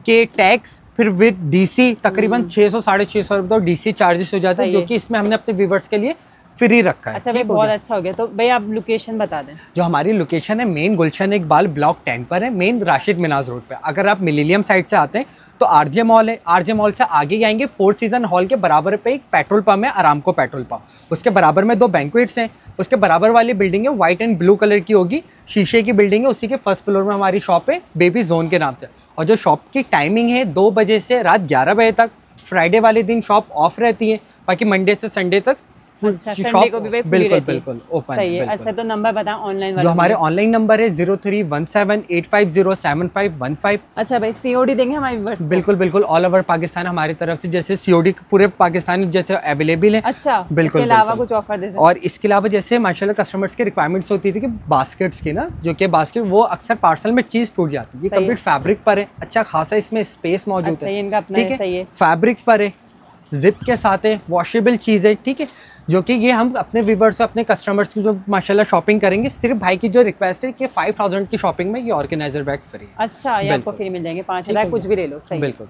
कि टैक्स फिर विद डीसी तकरीबन 600 650 रुपए तो डीसी चार्जेस हो जाते हैं, जो कि इसमें हमने अपने व्यूअर्स के लिए फ्री रखा है। अच्छा भाई, बहुत अच्छा हो गया। तो भाई आप लोकेशन बता दें। जो हमारी लोकेशन है मेन गुलशन इकबाल ब्लॉक 10 पर है, मेन राशिद मिनाज रोड पे। अगर आप मिलेनियम साइड से आते हैं तो आरजे मॉल है, आरजे मॉल से आगे आएंगे 4 सीजन हॉल के बराबर पे एक पेट्रोल पंप है, आरामको पेट्रोल पंप, उसके बराबर में 2 बैंक्वेट्स हैं, उसके बराबर वाली बिल्डिंग है व्हाइट एंड ब्लू कलर की होगी, शीशे की बिल्डिंग है, उसी के फर्स्ट फ्लोर में हमारी शॉप है बेबी जोन के नाम से। और जो शॉप की टाइमिंग है 2 बजे से रात 11 बजे तक, फ्राइडे वाले दिन शॉप ऑफ रहती है, बाकी मंडे से संडे तक अच्छा, संडे को भी भाई खुली रहती है। बिल्कुल ओपन सही है। अच्छा, तो नंबर बताएं ऑनलाइन वाला। जो हमारे ऑनलाइन नंबर है 031785071515। अच्छा भाई, सीओडी देंगे हमारे व्यूअर्स? बिल्कुल बिल्कुल, ऑल ओवर पाकिस्तान हमारी तरफ से जैसे सीओडी पूरे पाकिस्तान जैसे अवेलेबल है। अच्छा, बिल्कुल, इसके अलावा कुछ ऑफर देते हैं? और इसके अलावा जैसे माशाल्लाह कस्टमर्स की रिक्वायरमेंट्स होती थी कि बास्केट्स की ना, जो कि बास्केट वो अक्सर पार्सल में चीज टूट जाती है, ये कंप्लीट फैब्रिक पर है, अच्छा खासा इसमें स्पेस मौजूद है, इनका अपना है, फैब्रिक पर है, जिप के साथ है, वॉशेबल चीज है, ठीक है, जो कि ये हम अपने व्यूअर्स अपने कस्टमर्स की जो माशाल्लाह शॉपिंग करेंगे, सिर्फ भाई की जो रिक्वेस्ट है कि 5000 की शॉपिंग में ये ऑर्गेनाइजर बैग फ्री। अच्छा, ये आपको फ्री मिल जाएंगे, 5000 कुछ भी ले लो। सही, बिल्कुल।